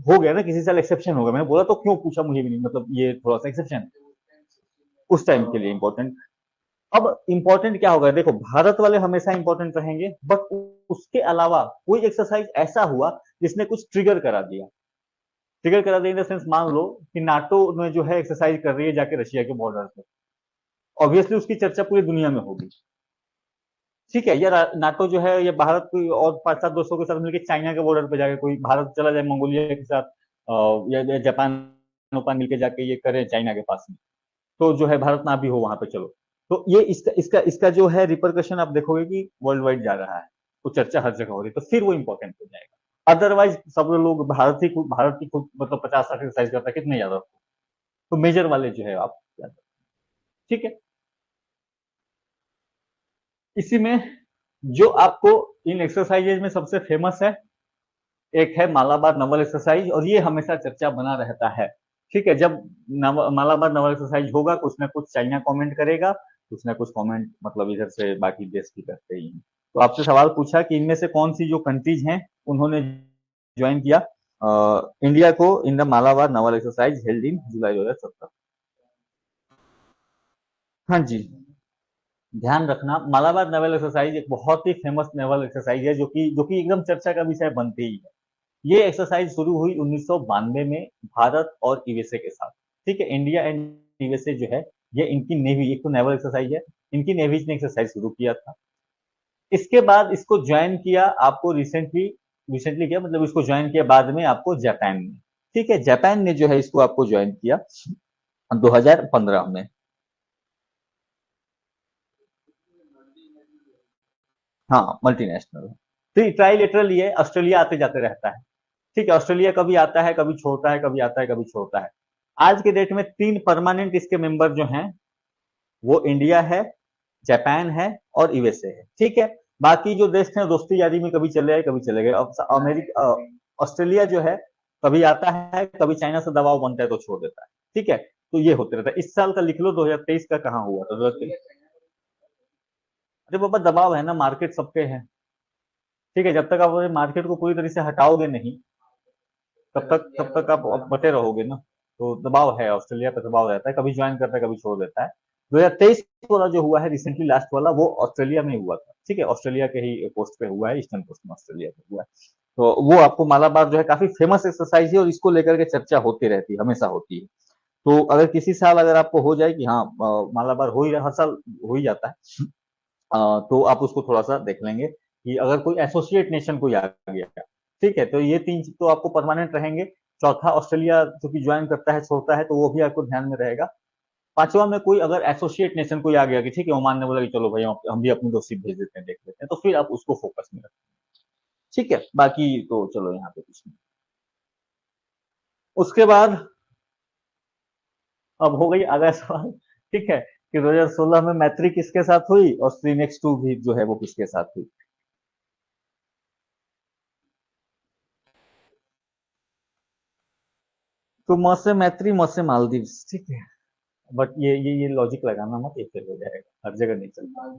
हो गया ना, किसी साल एक्सेप्शन होगा, मैंने बोला तो क्यों पूछा मुझे भी नहीं, मतलब ये थोड़ा सा एक्सेप्शन उस टाइम के लिए इम्पोर्टेंट। अब इम्पोर्टेंट क्या होगा, देखो भारत वाले हमेशा इंपॉर्टेंट रहेंगे, बट उसके अलावा कोई एक्सरसाइज ऐसा हुआ जिसने कुछ ट्रिगर करा दिया। ट्रिगर करा दिया इन द सेंस, मान लो कि नाटो में जो है एक्सरसाइज कर रही है जाके रशिया के बॉर्डर पे, ऑब्वियसली उसकी चर्चा पूरी दुनिया में होगी। ठीक है, या नाटो जो है ये भारत कोई और 5-7 दोस्तों के साथ मिलकर चाइना के बॉर्डर पे जाके, कोई भारत चला जाए मंगोलिया के साथ, या जापान जापान मिलके जाके ये करे चाइना के पास में, तो जो है भारत ना भी हो वहां पे, चलो। तो ये इसका इसका इसका जो है रिपरकशन आप देखोगे कि वर्ल्ड वाइड जा रहा है, तो चर्चा हर जगह हो रही है, तो फिर वो इंपॉर्टेंट हो जाएगा। अदरवाइज सब लोग भारत ही खुद मतलब 50-60 एक्सरसाइज करता है, कितने ज्यादा, तो मेजर वाले जो है आप, ठीक है। इसी में जो आपको इन एक्सरसाइजेज में सबसे फेमस है, एक है मालाबार नवल एक्सरसाइज, और ये हमेशा चर्चा बना रहता है। ठीक है, जब मालाबार नवल एक्सरसाइज होगा, कुछ ना कुछ चाइना कमेंट करेगा, कुछ ना कुछ कमेंट मतलब इधर से बाकी देश भी करते ही हैं। तो आपसे सवाल पूछा कि इनमें से कौन सी जो कंट्रीज हैं उन्होंने ज्वाइन किया इंडिया को in the Malabar naval exercise held in July 2017। हाँ जी, ध्यान रखना, मालाबार नेवल एक्सरसाइज एक बहुत ही फेमस नेवल एक्सरसाइज है, जो कि एकदम चर्चा का विषय बनती ही है। ये एक्सरसाइज शुरू हुई 1992 में भारत और यूएसए के साथ। ठीक है, इंडिया एंड यूएसए जो है, ये इनकी नेवी, एक तो नेवल एक्सरसाइज है, इनकी नेवीज ने एक्सरसाइज शुरू किया था। इसके बाद इसको ज्वाइन किया आपको रिसेंटली, रिसेंटली किया मतलब इसको ज्वाइन किया बाद में आपको जापान ने। ठीक है, जापान ने जो है इसको आपको ज्वाइन किया 2015 में। हाँ, मल्टीनेशनल। तो ट्राइलेटरल ये ऑस्ट्रेलिया आते जाते रहता है। ठीक है, ऑस्ट्रेलिया कभी आता है, कभी छोड़ता है, कभी आता है, कभी छोड़ता है। आज के डेट में 3 परमानेंट इसके मेंबर जो हैं, वो इंडिया है, जापान है और यूएसए है। ठीक है, बाकी जो देश हैं दोस्ती यारी में कभी चले आए, कभी चले गए। अब अमेरिका, ऑस्ट्रेलिया जो है कभी आता है, कभी चाइना से दबाव बनता है तो छोड़ देता है। ठीक है, तो ये होते रहता है। इस साल का लिख लो, 2023 का कहाँ हुआ था, 2023। अरे बाबा, दबाव है ना, मार्केट सबके है। ठीक है, जब तक आप मार्केट को पूरी तरह से हटाओगे नहीं, तब तक आप बटे रहोगे ना। तो दबाव है, ऑस्ट्रेलिया पे दबाव रहता है, कभी ज्वाइन करता है, कभी छोड़ देता है। 2023 वाला जो हुआ है रिसेंटली लास्ट वाला, वो ऑस्ट्रेलिया में हुआ था। ठीक है, ऑस्ट्रेलिया के ही कोस्ट पे हुआ है, ईस्टर्न कोस्ट में ऑस्ट्रेलिया पे हुआ है। तो वो आपको मालाबार जो है काफी फेमस एक्सरसाइज है, और इसको लेकर के चर्चा होती रहती है, हमेशा होती है। तो अगर किसी साल अगर आपको हो जाए कि हाँ मालाबार हो ही हर साल हो ही जाता है, तो आप उसको थोड़ा सा देख लेंगे कि अगर कोई एसोसिएट नेशन कोई आ गया। ठीक है, तो ये 3 तो आपको परमानेंट रहेंगे। चौथा ऑस्ट्रेलिया जो कि ज्वाइन करता है, छोड़ता है, तो वो भी आपको ध्यान में रहेगा। पांचवा में कोई अगर एसोसिएट नेशन कोई आ गया कि ठीक है, ओमान ने बोला कि चलो भाई हम भी अपनी 2 शिप भेज देते हैं, देख लेते हैं, तो फिर आप उसको फोकस में रखें। ठीक है, बाकी तो चलो यहाँ पे कुछ नहीं। उसके बाद अब हो गई अगला सवाल। ठीक है, कि 2016 में मैत्री किसके साथ हुई और श्रीनेक्स 2 भी जो है वो किसके साथ हुई। तो म से मैत्री, म से मालदीव। ठीक है, बट ये लॉजिक लगाना मत, ये फिर हो जाएगा, हर जगह नहीं चलता।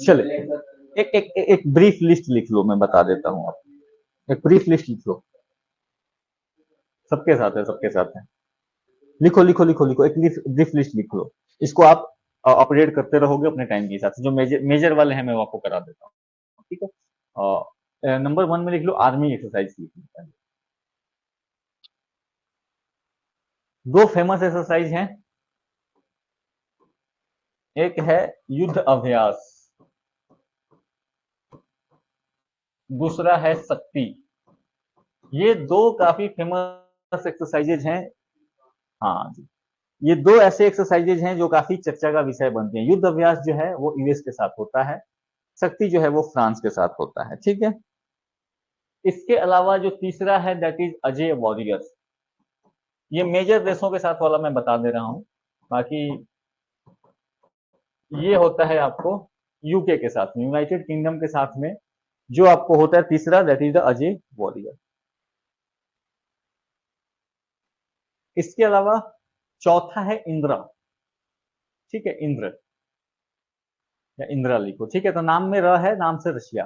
चले, एक एक एक ब्रीफ लिस्ट लिख लो, मैं बता देता हूँ आपको। एक ब्रीफ लिस्ट लिख लो। सबके साथ है, सबके साथ है। लिखो लिखो लिखो लिखो, एक ब्रीफ लिस्ट लिख लो। इसको आप अपडेट करते रहोगे अपने टाइम के हिसाब से। जो मेजर मेजर वाले हैं मैं वो आपको करा देता हूँ। ठीक है, नंबर 1 में लिख लो आर्मी एक्सरसाइज लिख लो। 2 फेमस एक्सरसाइज हैं, एक है युद्ध अभ्यास, दूसरा है शक्ति। ये 2 काफी फेमस एक्सरसाइजेज हैं। हाँ जी, ये 2 ऐसे एक्सरसाइजेज हैं जो काफी चर्चा का विषय बनते हैं। युद्ध अभ्यास जो है वो यूएस के साथ होता है, शक्ति जो है वो फ्रांस के साथ होता है। ठीक है, इसके अलावा जो तीसरा है दैट इज अजय वॉरियर्स। ये मेजर देशों के साथ वाला मैं बता दे रहा हूँ। बाकी ये होता है आपको यूके के साथ में, यूनाइटेड किंगडम के साथ में, जो आपको होता है तीसरा that is the Ajay warrior. इसके अलावा चौथा है इंद्रा, ठीक है, इंद्र या इंद्रा लिखो, ठीक है। तो नाम में र है, नाम से रशिया,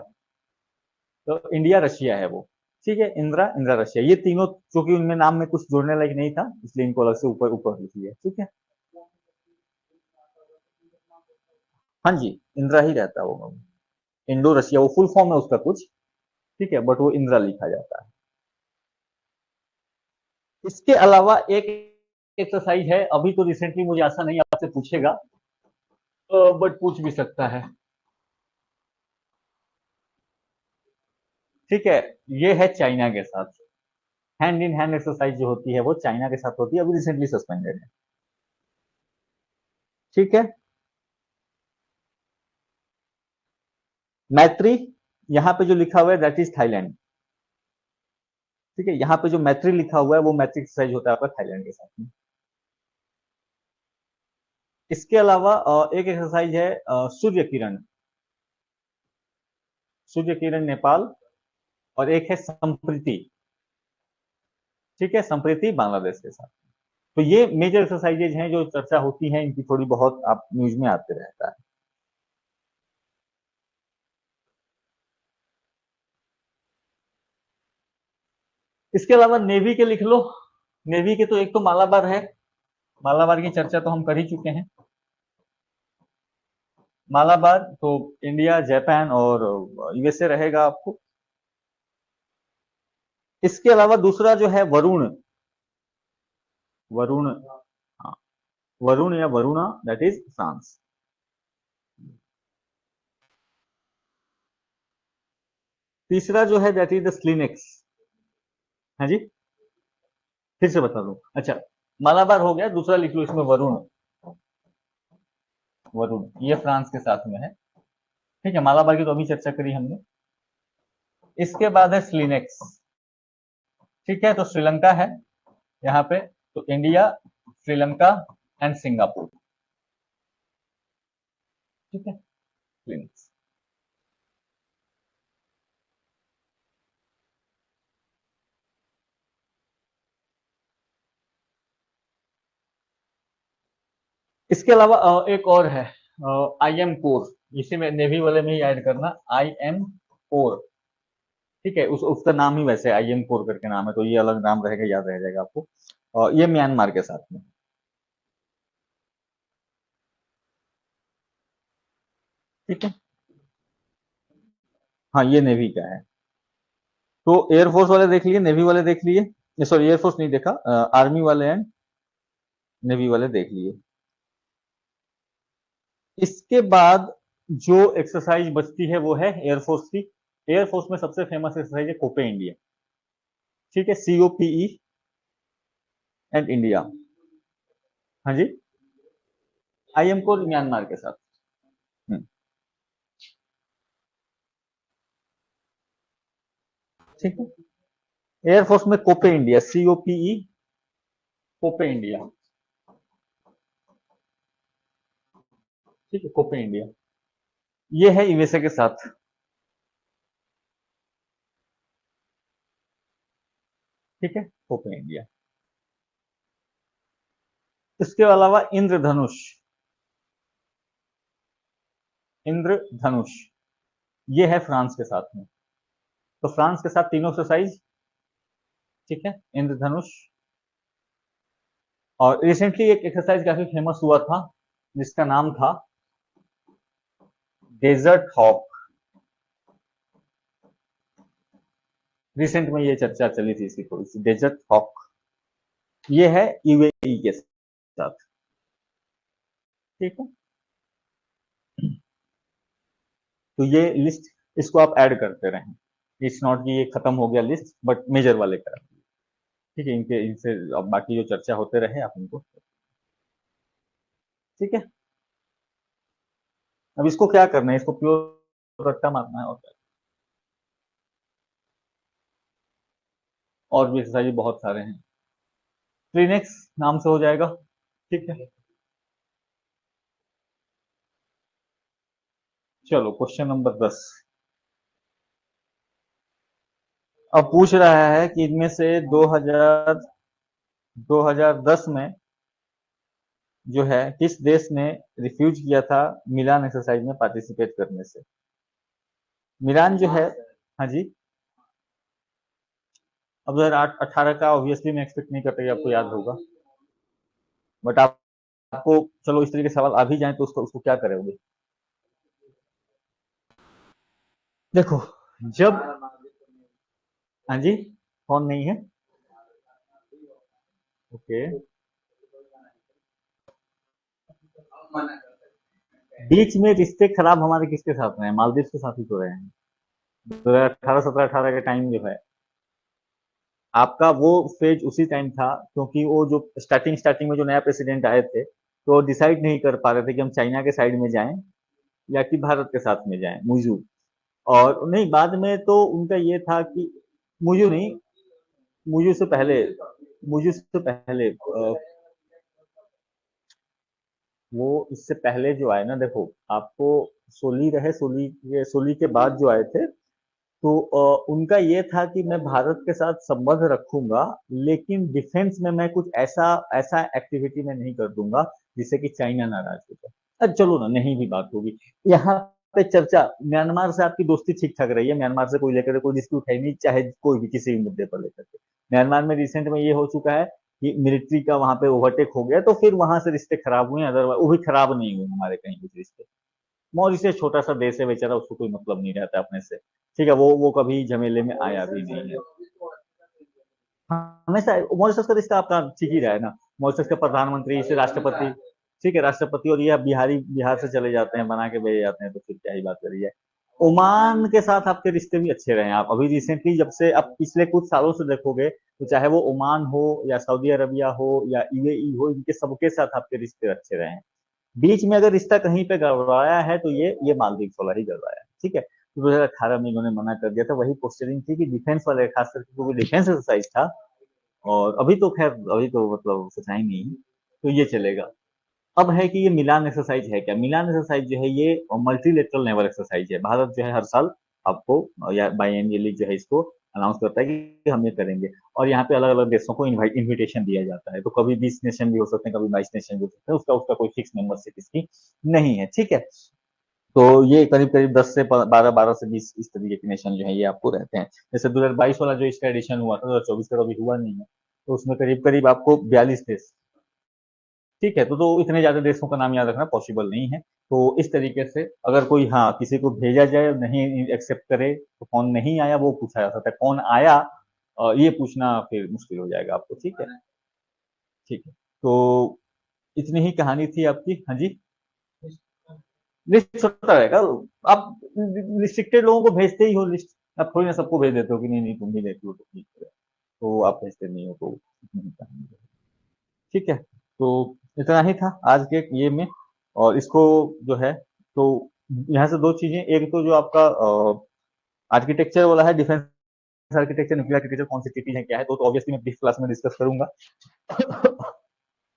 तो इंडिया रशिया है वो, ठीक है। इंदिरा, इंदिरा रशिया, ये तीनों, क्योंकि उनमें नाम में कुछ जोड़ने लायक नहीं था, इसलिए इनको अलग से ऊपर ऊपर लिख लिया, ठीक है। हाँ जी, इंदिरा ही रहता है वो, इंडो रशिया वो फुल फॉर्म है उसका कुछ, ठीक है, बट वो इंदिरा लिखा जाता है। इसके अलावा एक एक्सरसाइज है, अभी तो रिसेंटली मुझे आशा नहीं आपसे पूछेगा, बट पूछ भी सकता है, ठीक है। ये है चाइना के साथ, हैंड इन हैंड एक्सरसाइज जो होती है वो चाइना के साथ होती है, अभी रिसेंटली सस्पेंडेड है, ठीक है। मैत्री, यहाँ पे जो लिखा हुआ है दैट इज थाईलैंड, ठीक है। यहाँ पे जो मैत्री लिखा हुआ है वो मैत्री एक्सरसाइज होता है आपका थाईलैंड के साथ में। इसके अलावा एक एक्सरसाइज है सूर्य किरण, सूर्य किरण नेपाल, और एक है संप्रीति, ठीक है, संप्रीति बांग्लादेश के साथ। तो ये मेजर एक्सरसाइजेज हैं जो चर्चा होती है, इनकी थोड़ी बहुत आप न्यूज में आते रहता है। इसके अलावा नेवी के लिख लो, नेवी के तो एक तो मालाबार है, मालाबार की चर्चा तो हम कर ही चुके हैं। मालाबार तो इंडिया, जापान और यूएसए रहेगा आपको। इसके अलावा दूसरा जो है वरुण, वरुण, हाँ, वरुण या वरुणा, दैट इज फ्रांस। तीसरा जो है दैट इज द स्लिनेक्स, हाँ जी, फिर से बता दूं, अच्छा, मालाबार हो गया, दूसरा लिख लो इसमें वरुण, वरुण ये फ्रांस के साथ में है, ठीक है। मालाबार की तो अभी चर्चा करी हमने। इसके बाद है स्लिनेक्स, ठीक है, तो श्रीलंका है यहाँ पे, तो इंडिया, श्रीलंका एंड सिंगापुर, ठीक है, स्लिनेक्स। इसके अलावा एक और है, आई एम कोर, इसी में नेवी वाले में ही ऐड करना, आई एम कोर, ठीक है, उसका नाम ही वैसे आई एम कोर करके नाम है, तो ये अलग नाम रहेगा, याद रह जाएगा आपको। और ये म्यांमार के साथ में, ठीक है, हाँ ये नेवी का है। तो एयरफोर्स वाले देख लिए, नेवी वाले देख लिए, सॉरी एयरफोर्स नहीं देखा, आर्मी वाले एंड नेवी वाले देख लिए। इसके बाद जो एक्सरसाइज बचती है वो है एयरफोर्स की। एयरफोर्स में सबसे फेमस एक्सरसाइज है कोपे इंडिया, ठीक है, COPE एंड इंडिया, हाँ जी, IM को म्यांमार के साथ। हम्म, ठीक है। एयरफोर्स में कोपे इंडिया, COPE, कोपे इंडिया, ठीक है, कोपे इंडिया, ये है यूएसए के साथ, ठीक है, कोपे इंडिया। इसके अलावा इंद्रधनुष, इंद्रधनुष ये है फ्रांस के साथ में, तो फ्रांस के साथ तीनों एक्सरसाइज, ठीक है, इंद्रधनुष। और रिसेंटली एक एक्सरसाइज काफी फेमस हुआ था जिसका नाम था डेजर्ट हॉक, रिसेंट में ये चर्चा चली थी इसकी थोड़ी सी, डेजर्ट हॉक, ये है यूएई के साथ, ठीक है। तो ये लिस्ट, इसको आप ऐड करते रहें, इट्स नॉट कि ये खत्म हो गया लिस्ट, बट मेजर वाले कर, ठीक है, इनके इनसे अब बाकी जो चर्चा होते रहे आप इनको, ठीक है। अब इसको क्या करना है, इसको प्योर रट्टा मारना है, और भी एक्सरसाइज बहुत सारे हैं, क्लिनिक्स नाम से हो जाएगा, ठीक है। चलो क्वेश्चन नंबर 10, अब पूछ रहा है कि इनमें से 2010 में जो है किस देश ने रिफ्यूज किया था मिलान एक्सरसाइज में पार्टिसिपेट करने से? मिलान जो है, हाँ जी, अब 2018 का ऑब्वियसली मैं एक्सपेक्ट नहीं करता कि आपको याद होगा, बट आपको चलो इस तरीके के सवाल आ भी जाए तो उसको उसको क्या करोगे? देखो, जब, हाँ जी, कौन नहीं है? ओके। मना कर सकते हैं। बीच में रिश्ते खराब हमारे किसके साथ रहे हैं? मालदीव के साथ ही तो रहे हैं। 2018 17 18 के टाइम जो है आपका वो फेज उसी टाइम था, क्योंकि वो जो स्टार्टिंग स्टार्टिंग में जो नया प्रेसिडेंट आए थे तो वो डिसाइड नहीं कर पा रहे थे कि हम चाइना के साइड में जाएं या कि भारत के साथ में जाएं, मुजू। और नहीं, बाद में तो उनका ये था कि मुजू नहीं, मुजू से पहले, मुजू से पहले वो इससे पहले जो आए ना, देखो आपको सोली रहे, सोली के बाद जो आए थे तो उनका ये था कि मैं भारत के साथ संबंध रखूंगा, लेकिन डिफेंस में मैं कुछ ऐसा ऐसा एक्टिविटी में नहीं कर दूंगा जिससे कि चाइना नाराज हो जाए। अब चलो ना, नहीं भी बात होगी यहाँ पे चर्चा। म्यांमार से आपकी दोस्ती ठीक ठाक रही है, म्यांमार से कोई लेकर कोई डिस्प्यूट है नहीं, चाहे कोई भी किसी भी मुद्दे पर लेकर के। म्यांमार में रिसेंट में ये हो चुका है कि मिलिट्री का वहां पे ओवरटेक हो गया, तो फिर वहां से रिश्ते खराब हुए, अदरवाइज वो भी खराब नहीं हुए हमारे कहीं कुछ रिश्ते। मॉरिशस छोटा सा देश है बेचारा, उसको कोई मतलब नहीं रहता अपने से, ठीक है, वो कभी झमेले में आया भी नहीं है। हमेशा मॉरिशस का रिश्ता आपका ठीक ही रहा है ना, मॉरिशस के प्रधानमंत्री से राष्ट्रपति, ठीक है, राष्ट्रपति और ये अब बिहारी बिहार से चले जाते हैं, बना के भेजे जाते हैं, तो फिर क्या ही बात करी जाए। ओमान के साथ आपके रिश्ते भी अच्छे रहे हैं। आप अभी रिसेंटली जब से आप पिछले कुछ सालों से देखोगे तो चाहे वो ओमान हो या सऊदी अरबिया हो या यूएई हो, इनके सबके साथ आपके रिश्ते अच्छे रहे हैं। बीच में अगर रिश्ता कहीं पे गड़बड़ाया है तो ये मालदीव वाला ही गड़बड़ाया है, ठीक है। 2018 में इन्होंने मना कर दिया था, वही पोस्टरिंग थी कि डिफेंस वाले, खास करके क्योंकि डिफेंस एक्सरसाइज था, और अभी तो खैर अभी तो मतलब सच्चाई नहीं है, तो ये चलेगा। अब है कि ये मिलान एक्सरसाइज है क्या? मिलान एक्सरसाइज जो है ये मल्टीलेटरल नेवल एक्सरसाइज है। भारत जो है हर साल आपको या बाईएनुअली जो है इसको अनाउंस करता है कि हम ये करेंगे, और यहाँ पे अलग अलग देशों को इन्विटेशन दिया जाता है, तो कभी 20 नेशन भी हो सकते हैं, कभी 22 नेशन भी हो सकते हैं, उसका उसका कोई फिक्स मेंबरशिप इसकी नहीं है, ठीक है। तो ये करीब करीब 10 से 12, 12 से 20 इस तरीके के नेशन जो है ये आपको रहते हैं। जैसे 2022 वाला जो इसका एडिशन हुआ था, 2024 का तो अभी हुआ नहीं है, तो उसमें करीब करीब आपको 42 देश, ठीक है। तो इतने ज्यादा देशों का नाम याद रखना पॉसिबल नहीं है। तो इस तरीके से अगर कोई, हाँ, किसी को भेजा जाए नहीं एक्सेप्ट करे तो कौन नहीं आया वो पूछा जा सकता है, कौन आया ये पूछना फिर मुश्किल हो जाएगा आपको, ठीक है। ठीक है, तो इतनी ही कहानी थी आपकी, हाँ जी। लिस्ट होता रहेगा, आप रिस्ट्रिक्टेड लोगों को भेजते ही हो लिस्ट, आप थोड़ी ना सबको भेज देते हो कि नहीं नहीं तुम भी देखो तो ठीक है, तो आप भेजते नहीं हो, तो इतनी ही कहानी है। ठीक है, तो इतना ही था आज के ये में। और इसको जो है, तो यहाँ से दो चीजें, एक तो जो आपका आर्किटेक्चर वाला है, डिफेंस आर्किटेक्चर, न्यूक्लियर आर्किटेक्चर, कौन सी चीजें क्या है, तो ऑब्वियसली मैं इस क्लास में डिस्कस करूंगा।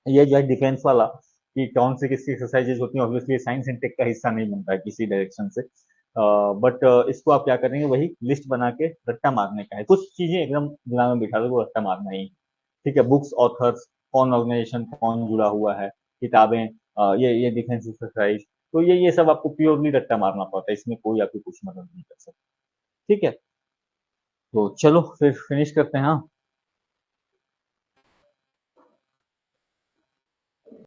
ये जो है डिफेंस वाला कि कौन सी किसकी एक्सरसाइजेज होती हैं, ऑब्वियसली साइंस एंड टेक का हिस्सा नहीं बनता है किसी डायरेक्शन से, बट इसको आप क्या करेंगे, वही लिस्ट बना के रट्टा मारने का है, कुछ चीजें एकदम दिमाग में बिठा दो, वो रट्टा मारना ही है। ठीक है, बुक्स, ऑथर्स, कौन ऑर्गेनाइजेशन कौन जुड़ा हुआ है, किताबें, ये डिफेंस एक्सरसाइज, तो ये सब आपको प्योरली रट्टा मारना पड़ता है, इसमें कोई आपकी कुछ मदद नहीं कर सकता। ठीक है, तो चलो फिर फिनिश करते हैं, हाँ।